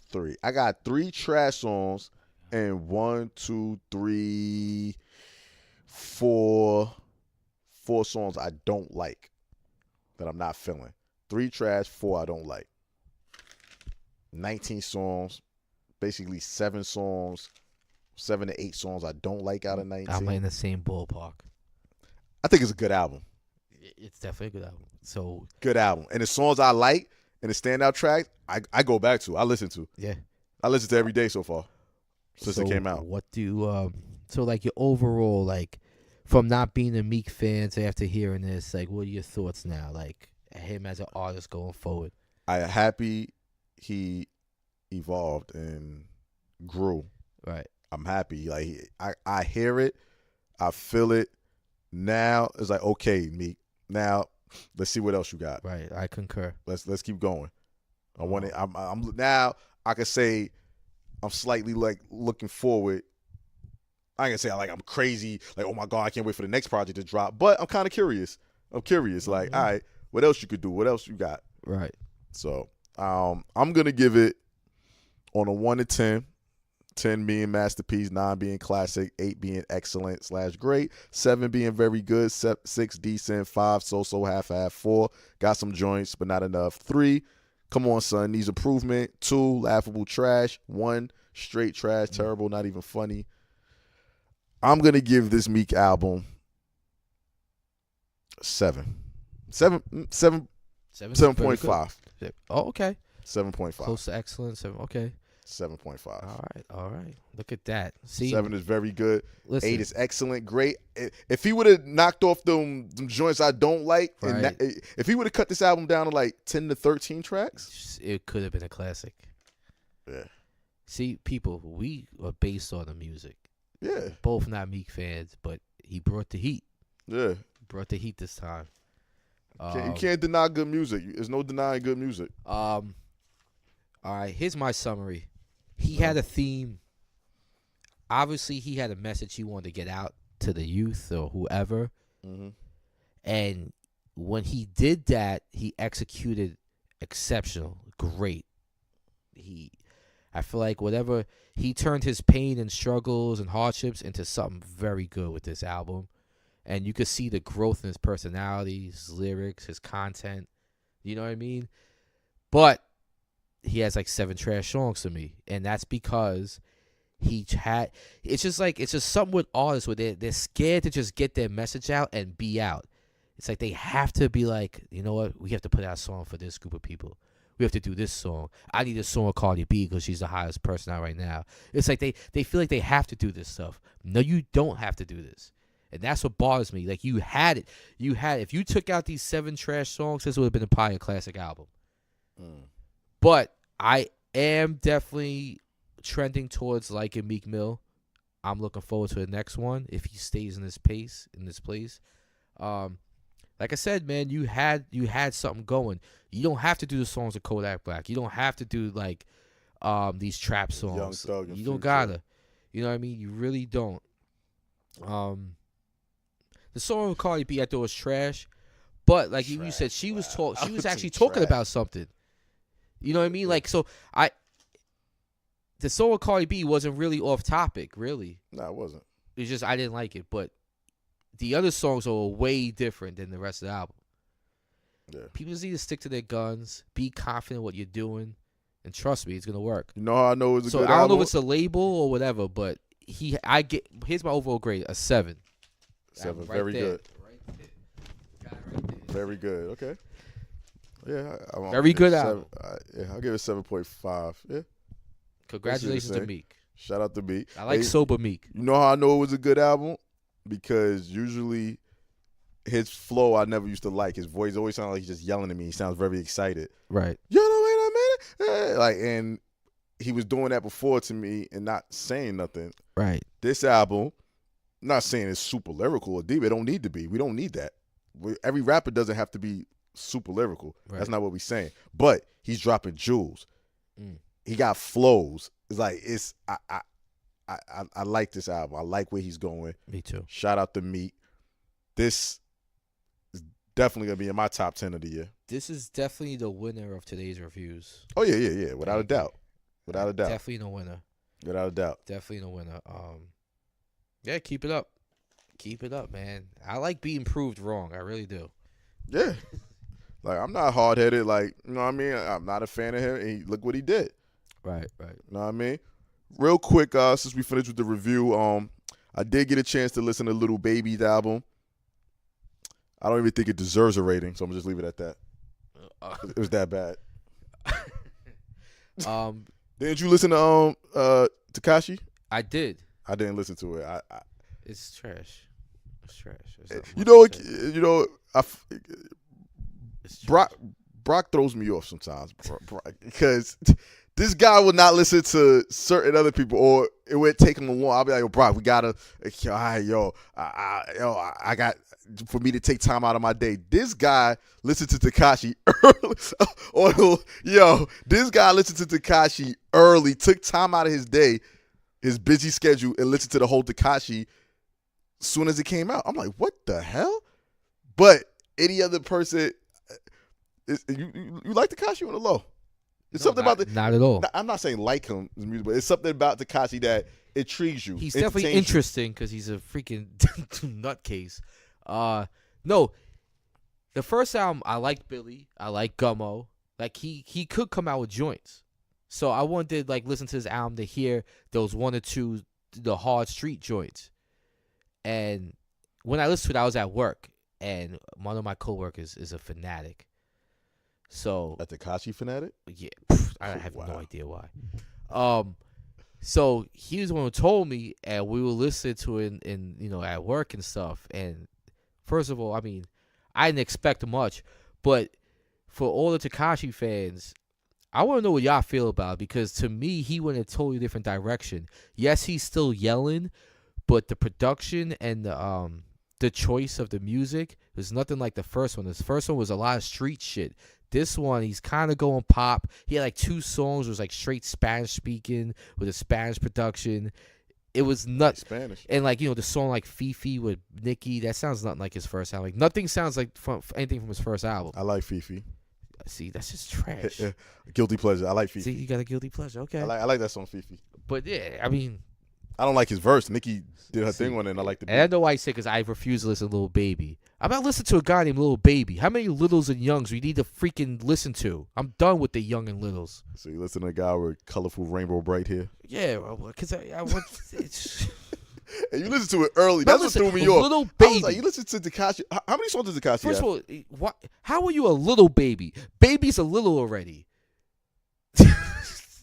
3. I got 3 trash songs and 1, 2, 3, 4 songs I don't like that I'm not feeling. 3 trash, 4 I don't like. 19 songs, basically 7 songs, 7 to 8 songs I don't like out of 19. I'm in the same ballpark. I think it's a good album. It's definitely a good album. So good album, and the songs I like and the standout tracks I go back to. I listen to. Yeah, I listen to every day so far since it came out. What do so like your overall, like, from not being a Meek fan to after hearing this, like, what are your thoughts now, like, him as an artist going forward? I am happy he evolved and grew. Right. I'm happy. Like, I hear it, I feel it. Now it's like, okay, Meek. Now let's see what else you got. Right. I concur. Let's keep going. I want it. I'm now. I can say I'm slightly like looking forward. I ain't gonna say I'm crazy. Like, oh my God, I can't wait for the next project to drop. But I'm kind of curious. Like, all right, what else you could do? What else you got? Right. So I'm gonna give it on a 1 to 10. 10 being masterpiece, 9 being classic, 8 being excellent / great, 7 being very good, 6 decent, 5 so half, 4 got some joints but not enough, 3 come on son, needs improvement, 2 laughable trash, 1 straight trash, terrible, not even funny. I'm gonna give this Meek album 7.5. Oh, okay. 7.5. Close to excellent. 7. Okay. 7.5. All right. Look at that. See, 7 is very good. Listen. 8 is excellent, great. If he would have knocked off them joints I don't like, Right. and if he would have cut this album down to like 10 to 13 tracks, it could have been a classic. Yeah. See, people, we are based on the music. Yeah. Both not Meek fans, but he brought the heat. Yeah. Brought the heat this time. You can't deny good music. There's no denying good music. All right, here's my summary. He had a theme. Obviously, he had a message he wanted to get out to the youth or whoever. Mm-hmm. And when he did that, he executed exceptional, great. I feel like whatever, he turned his pain and struggles and hardships into something very good with this album. And you could see the growth in his personality, his lyrics, his content. You know what I mean? But he has like 7 trash songs to me, and that's because it's just something with artists where they're scared to just get their message out and be out. It's like they have to be like, you know what, we have to put out a song for this group of people. We have to do this song. I need a song with Cardi B because she's the hottest person out right now. It's like they feel like they have to do this stuff. No, you don't have to do this. And that's what bothers me. Like, you had it. If you took out these 7 trash songs, this would have been a probably a classic album. But I am definitely trending towards liking Meek Mill. I'm looking forward to the next one if he stays in this place. Like I said, man, you had something going. You don't have to do the songs of Kodak Black. You don't have to do like these trap songs. Young Thug and You don't Future. gotta. You know what I mean? You really don't. The song with Cardi B I thought was trash, but like you said, she was actually talking about something. You know what I mean? Like, so the song with Cardi B wasn't really off topic, really. No, it wasn't. It's just I didn't like it, but the other songs are way different than the rest of the album. Yeah. People just need to stick to their guns, be confident in what you're doing, and trust me, it's gonna work. You know how I know it's a So good I don't album? know if it's a label or whatever, but here's my overall grade, a 7. 7, Right very there. good. Right there. Got it right there. Very good. Okay. Yeah. I'll Very give good it album. I'll give it 7.5. Yeah. Congratulations to Meek. Shout out to Meek. I like Hey, sober Meek. You know how I know it was a good album? Because usually his flow I never used to like. His voice always sounds like he's just yelling at me. He sounds very excited. Right. You know, wait a minute. Like, and he was doing that before to me and not saying nothing. Right. This album, not saying it's super lyrical or deep. It don't need to be. We don't need that. Every rapper doesn't have to be super lyrical. Right. That's not what we're saying. But he's dropping jewels. Mm. He got flows. It's like I like this album. I like where he's going. Me too. Shout out to Meek. This is definitely gonna be in my top 10 of the year. This is definitely the winner of today's reviews. Oh yeah. Without a doubt. Definitely the winner. Without a doubt. Definitely the winner. Yeah, keep it up. Keep it up, man. I like being proved wrong. I really do. Yeah. Like, I'm not hard headed. Like, you know what I mean? I'm not a fan of him. And look what he did. Right. You know what I mean? Real quick, since we finished with the review, I did get a chance to listen to Lil Baby's album. I don't even think it deserves a rating, so I'm gonna just leave it at that. It was that bad. Didn't you listen to Tekashi? I did. I didn't listen to it. It's trash. It's trash. It's trash. Brock throws me off sometimes, bro, because this guy will not listen to certain other people, or it would take him a long. I'll be like, yo, Brock, we gotta, all right, I got for me to take time out of my day. This guy listened to Tekashi early. This guy listened to Tekashi early, took time out of his day, his busy schedule, and listened to the whole Tekashi as soon as it came out. I'm like, what the hell? But any other person, you like Tekashi on the low? It's something about not at all. I'm not saying like him, his music, but it's something about Tekashi that intrigues you. He's definitely interesting because he's a freaking nutcase. No, the first album I liked Billy, I like Gummo. Like he could come out with joints, so I wanted to like listen to his album to hear those 1 or 2 the hard street joints. And when I listened to it, I was at work, and one of my coworkers is a fanatic. So a Tekashi fanatic? Yeah, I have no idea why. So he was the one who told me, and we were listening to it in at work and stuff. And first of all, I mean, I didn't expect much, but for all the Tekashi fans, I want to know what y'all feel about it, because to me, he went in a totally different direction. Yes, he's still yelling, but the production and the choice of the music was nothing like the first one. This first one was a lot of street shit. This one, he's kind of going pop. He had like 2 songs, was like straight Spanish speaking with a Spanish production. It was nuts. Spanish. And like, the song like Fifi with Nicki, that sounds nothing like his first album. Like, nothing sounds like anything from his first album. I like Fifi. See, that's just trash. Guilty pleasure. I like Fifi. See, you got a guilty pleasure. Okay. I like that song, Fifi. But yeah, I mean, I don't like his verse. Nicki did her thing on it, and I like the beat. And I know why I say, because I refuse to listen to Lil Baby. I'm not listening to a guy named Lil Baby. How many littles and youngs we need to freaking listen to? I'm done with the young and littles. So you listen to a guy with colorful rainbow bright hair? Yeah, because I want. And you listen to it early. But That's listen, what threw me off. Lil I was Baby. like, you listen to Tekashi. How many songs does Tekashi First have? of all, how are you a little baby? Baby's a little already.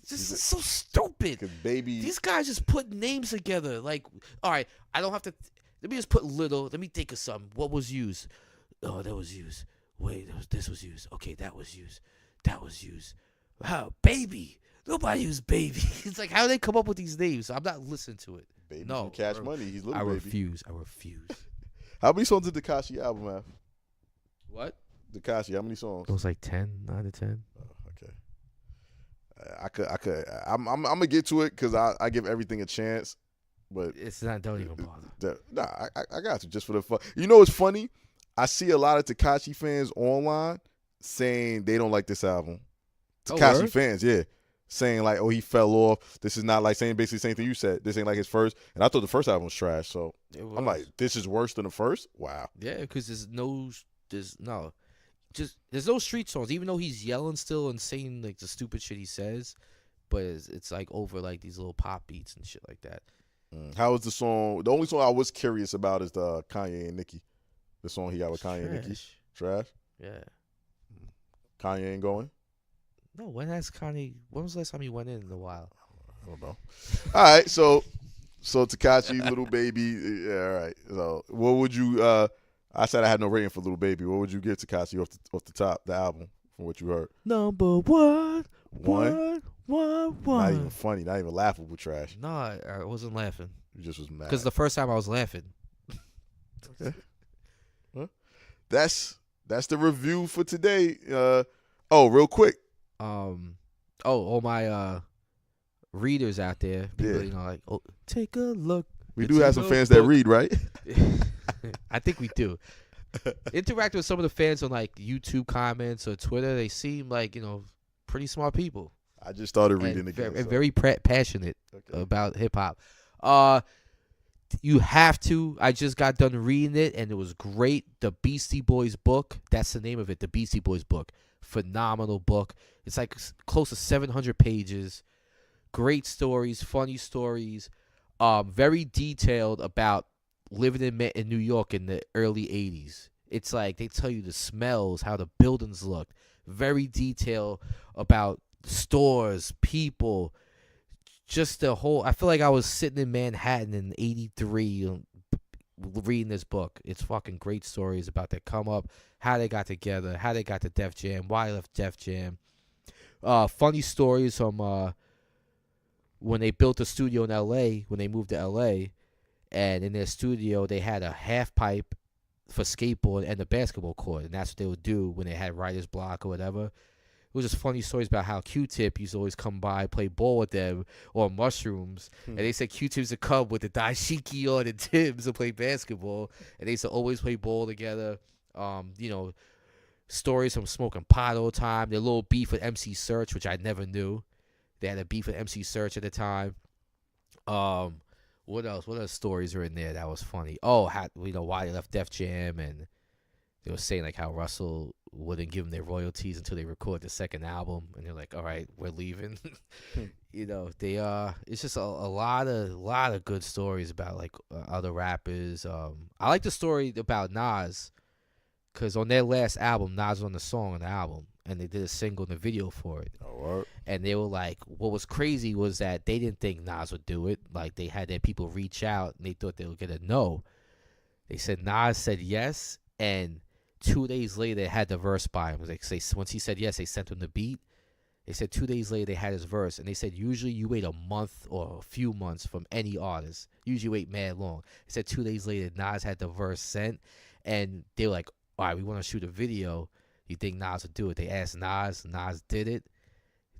This is so stupid. Baby. These guys just put names together. Like, all right, I don't have to. Let me just put little. Let me think of something. What was used? Oh, that was used. Wait, this was used. Okay, that was used. That was used. Wow, baby. Nobody used baby. It's like, how do they come up with these names? I'm not listening to it. Baby No, from Cash Money. He's Little I Baby. refuse. I refuse. How many songs did the Tekashi album have? What? Tekashi, how many songs? It was like 10, 9 to 10. Okay. I'm gonna get to it because I give everything a chance, but It's not. Don't even bother. I got you just for the fun. You know what's funny? I see a lot of Tekashi fans online saying they don't like this album. Tekashi fans, yeah, saying like, oh, he fell off. This is not like basically the same thing you said. This ain't like his first. And I thought the first album was trash. So I'm like, this is worse than the first. Wow. Yeah, because there's no street songs. Even though he's yelling still and saying like the stupid shit he says, but it's like over like these little pop beats and shit like that. How is the song? The only song I was curious about is the Kanye and Nicki. The song he got with Kanye and Nicki. Trash? Yeah. Kanye ain't going? No, when was the last time he went in a while? I don't know. All right, so Tekashi, Little Baby. Yeah, all right. So what would you I said I had no rating for Little Baby. What would you give Tekashi off the top, the album, from what you heard? Number one. Not even funny, not even laughable trash. No, I wasn't laughing. You just was mad. Because the first time I was laughing. Okay. Huh? That's the review for today. Real quick. All my readers out there, people, like, oh, take a look. We do have some fans that read, right? I think we do. Interact with some of the fans on like YouTube comments or Twitter. They seem like pretty smart people. I just started reading again. And very passionate about hip hop. You have to. I just got done reading it, and it was great. The Beastie Boys book. That's the name of it. The Beastie Boys book. Phenomenal book. It's like close to 700 pages. Great stories, funny stories. Very detailed about living in New York in the early 80s. It's like they tell you the smells, how the buildings looked. Very detailed about stores, people, just the whole. I feel like I was sitting in Manhattan in '83 reading this book. It's fucking great stories about their come up, how they got together, how they got to Def Jam, why they left Def Jam. Funny stories from when they built a studio in L.A., when they moved to L.A., and in their studio they had a half pipe for skateboard and a basketball court, and that's what they would do when they had writer's block or whatever. It was just funny stories about how Q-Tip used to always come by, play ball with them, or mushrooms. And they said Q-Tip's a cub with the dashiki on and Timbs to play basketball. And they used to always play ball together. Stories from smoking pot all the time. Their little beef with MC Search, which I never knew. They had a beef with MC Search at the time. What else? What other stories are in there that was funny? Oh, why they left Def Jam, and they were saying like how Russell wouldn't give them their royalties until they record the second album, and they're like, "All right, we're leaving." It's just a lot of good stories about like other rappers. I like the story about Nas, because on their last album, Nas was on the song on the album, and they did a single in the video for it. Oh, and they were like, what was crazy was that they didn't think Nas would do it. Like they had their people reach out, and they thought they would get a no. They said Nas said yes, and 2 days later, they had the verse by him. Like, once he said yes, they sent him the beat. They said 2 days later, they had his verse. And they said, usually you wait a month or a few months from any artist. Usually you wait mad long. They said 2 days later, Nas had the verse sent. And they were like, all right, we want to shoot a video. You think Nas would do it? They asked Nas. Nas did it.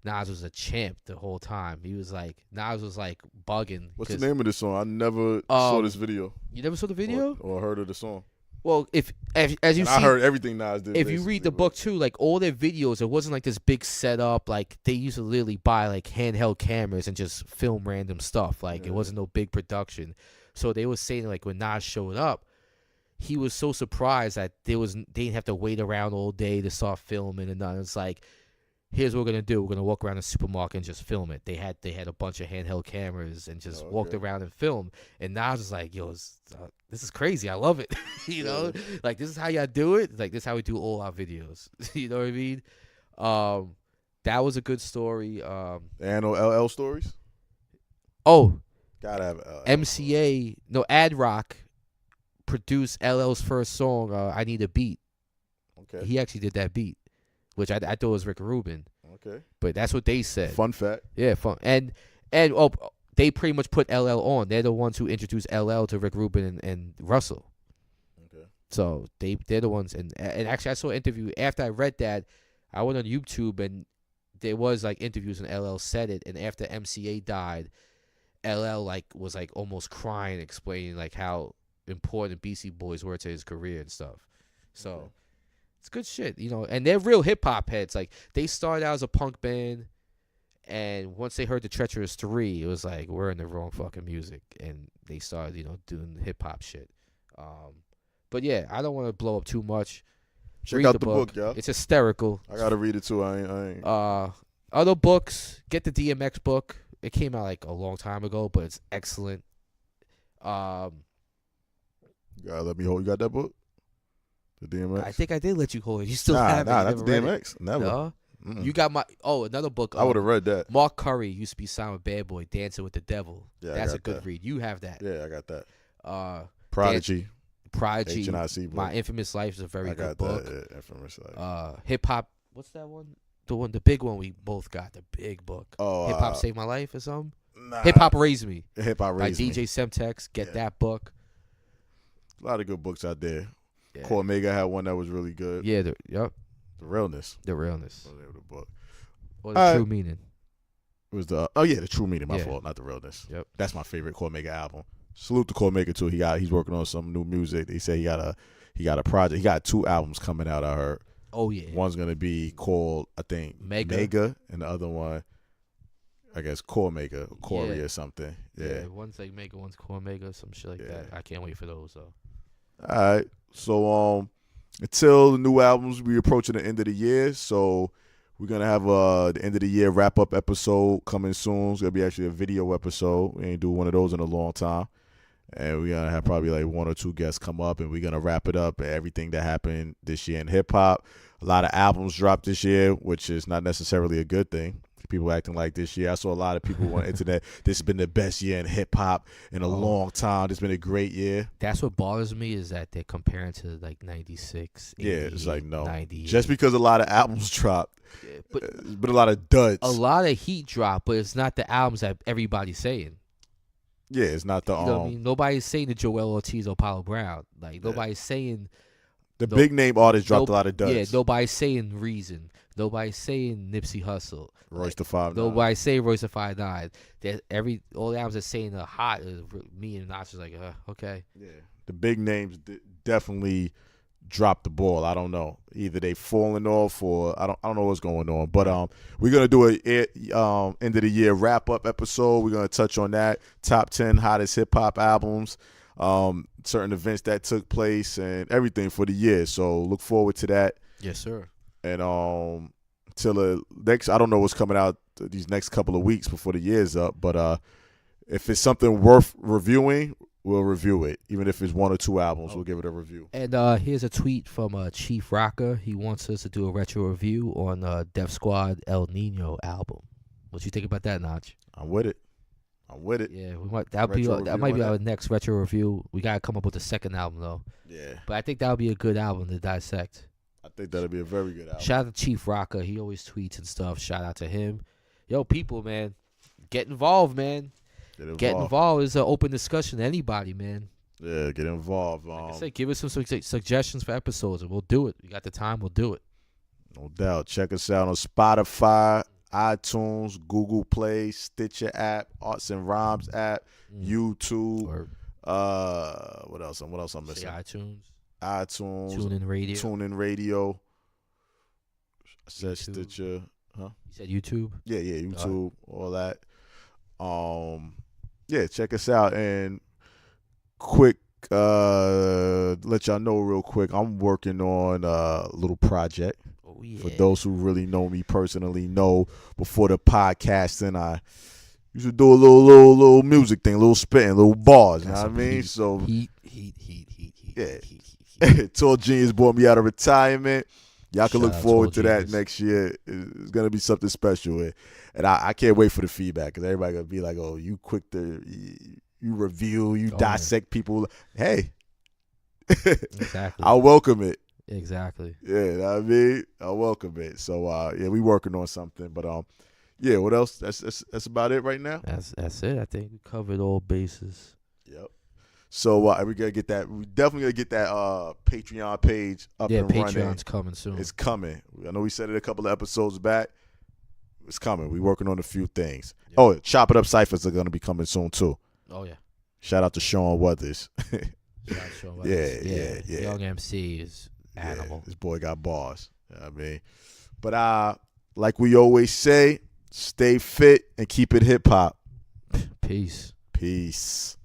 Nas was a champ the whole time. Nas was like bugging. What's the name of this song? I never saw this video. You never saw the video? Or heard of the song? Well, as you see, I heard everything Nas did. If you read the book too, like all their videos, it wasn't like this big setup. Like they used to literally buy like handheld cameras and just film random stuff. Like it wasn't no big production. So they were saying like when Nas showed up, he was so surprised that they didn't have to wait around all day to start filming and nothing. It's like, here's what we're gonna do. We're gonna walk around the supermarket and just film it. They had a bunch of handheld cameras and just walked around and filmed. And Nas was like, yo, this is crazy. I love it. Like this is how y'all do it. Like this is how we do all our videos. You know what I mean? That was a good story. And no LL stories. Oh, gotta have LL MCA. No, Ad Rock produced LL's first song, "I Need a Beat." Okay. He actually did that beat, which I thought was Rick Rubin. Okay. But that's what they said. Fun fact. Yeah, fun. And they pretty much put LL on. They're the ones who introduced LL to Rick Rubin and Russell. Okay. So they're the ones. And actually, I saw an interview after I read that. I went on YouTube and there was like interviews and LL said it. And after MCA died, LL was almost crying, explaining like how important Beastie Boys were to his career and stuff. So. Okay. It's good shit, and they're real hip hop heads. Like they started out as a punk band, and once they heard the Treacherous 3, it was like we're in the wrong fucking music, and they started, doing hip hop shit. But yeah, I don't want to blow up too much. Check Read out the the book, y'all. It's hysterical. I gotta read it too. I ain't. Other books. Get the DMX book. It came out like a long time ago, but it's excellent. You gotta let me hold. You got that book? The DMX. I think I did let you hold it. You still nah, have it. Nah, You that's never read DMX. it? Never. No? You got another book. I would have read that. Mark Curry used to be signed with Bad Boy, Dancing with the Devil. Yeah, that's a good that. read. You have that. Yeah, I got that. Prodigy. HNIC book. My Infamous Life is a very good book. That, yeah, Infamous Life. Hip Hop. What's that one? The big one we both got. The big book. Oh, Hip Hop Saved My Life or something. Nah. Hip Hop Raised Me. Hip Hop Raised Me. By DJ Semtex. Get that book. A lot of good books out there. Yeah. Core Mega had one that was really good. Yeah. The Realness. The Realness. Was the name of the book. Or The True Meaning. It was the True Meaning. My fault, not The Realness. Yep. That's my favorite Core Mega album. Salute to Core Mega too. He's working on some new music. They say he got a project. He got 2 albums coming out. I heard. Oh yeah. One's gonna be called, I think, Mega, and the other one, I guess, Core Mega, Corey or something. Yeah. One's like Mega, one's Core Mega, some shit like that. I can't wait for those though. All right. So until the new albums, we approaching the end of the year. So we're gonna have the end of the year wrap up episode coming soon. It's gonna be actually a video episode. We ain't do one of those in a long time. And we're gonna have probably like 1 or 2 guests come up, and we're gonna wrap it up everything that happened this year in hip hop. A lot of albums dropped this year, which is not necessarily a good thing. People acting like this year. I saw a lot of people on the internet. This has been the best year in hip hop in a long time. It's been a great year. That's what bothers me is that they're comparing to like 96. Yeah, it's like no. 98. Just because a lot of albums dropped, but a lot of duds. A lot of heat dropped, but it's not the albums that everybody's saying. Yeah, it's not the you know what I mean? Nobody's saying the Joel Ortiz or Apollo Brown. Like nobody's saying the big name artists dropped a lot of duds. Yeah, nobody's saying Reason. Nobody's saying Nipsey Hussle. Royce the 5'9". Nobody's saying Royce the 5'9". All the albums that saying the hot is me and Nas is like, okay. Yeah, the big names definitely dropped the ball. I don't know. Either they falling off or I don't know what's going on. But we're gonna do a end of the year wrap up episode. We're gonna touch on that top 10 hottest hip hop albums, certain events that took place, and everything for the year. So look forward to that. Yes, sir. And till the next, I don't know what's coming out these next couple of weeks before the year's up. But if it's something worth reviewing, we'll review it. Even if it's 1 or 2 albums, we'll give it a review. And here's a tweet from Chief Rocker. He wants us to do a retro review on Def Squad El Nino album. What you think about that, Notch? I'm with it. Yeah, that might be our next retro review. We gotta come up with the second album though. Yeah. But I think that would be a good album to dissect. I think that'll be a very good album. Shout out to Chief Rocker. He always tweets and stuff. Shout out to him. Yo, people, man, get involved, man. Get involved is an open discussion to anybody, man. Yeah, get involved. Like I said, give us some suggestions for episodes, and we'll do it. We got the time, we'll do it. No doubt. Check us out on Spotify, iTunes, Google Play, Stitcher app, Arts and Rhymes app, YouTube. What else? What else I'm missing? iTunes, TuneIn Radio. I said YouTube. Stitcher, huh? You said YouTube? Yeah, YouTube, all that. Yeah, check us out. And quick, let y'all know real quick, I'm working on a little project. Oh, yeah. For those who really know me personally, know before the podcasting, I used to do a little music thing, a little spitting, little bars. You know what I mean? So heat. Yeah. Tall Genius brought me out of retirement. Y'all can look forward to that next year. It's going to be something special. And I can't wait for the feedback because everybody going to be like, oh, you quick to, you review, you dissect people. Hey, Exactly. I welcome it. Exactly. Yeah, you know what I mean, I welcome it. So yeah, we working on something. But yeah, what else? That's about it right now. That's it. I think we covered all bases. Yep. So we gotta get that. We definitely gotta get that Patreon page up Yeah, and running. Patreon's coming soon. It's coming. I know we said it a couple of episodes back. It's coming. We working on a few things. Yep. Oh, Chop It Up ciphers are gonna be coming soon too. Oh yeah. Shout out to Sean Weathers. Shout out to Sean Weathers. Yeah. Young MC is animal. This boy got bars. You know what I mean, but like we always say, stay fit and keep it hip hop. Peace. Peace.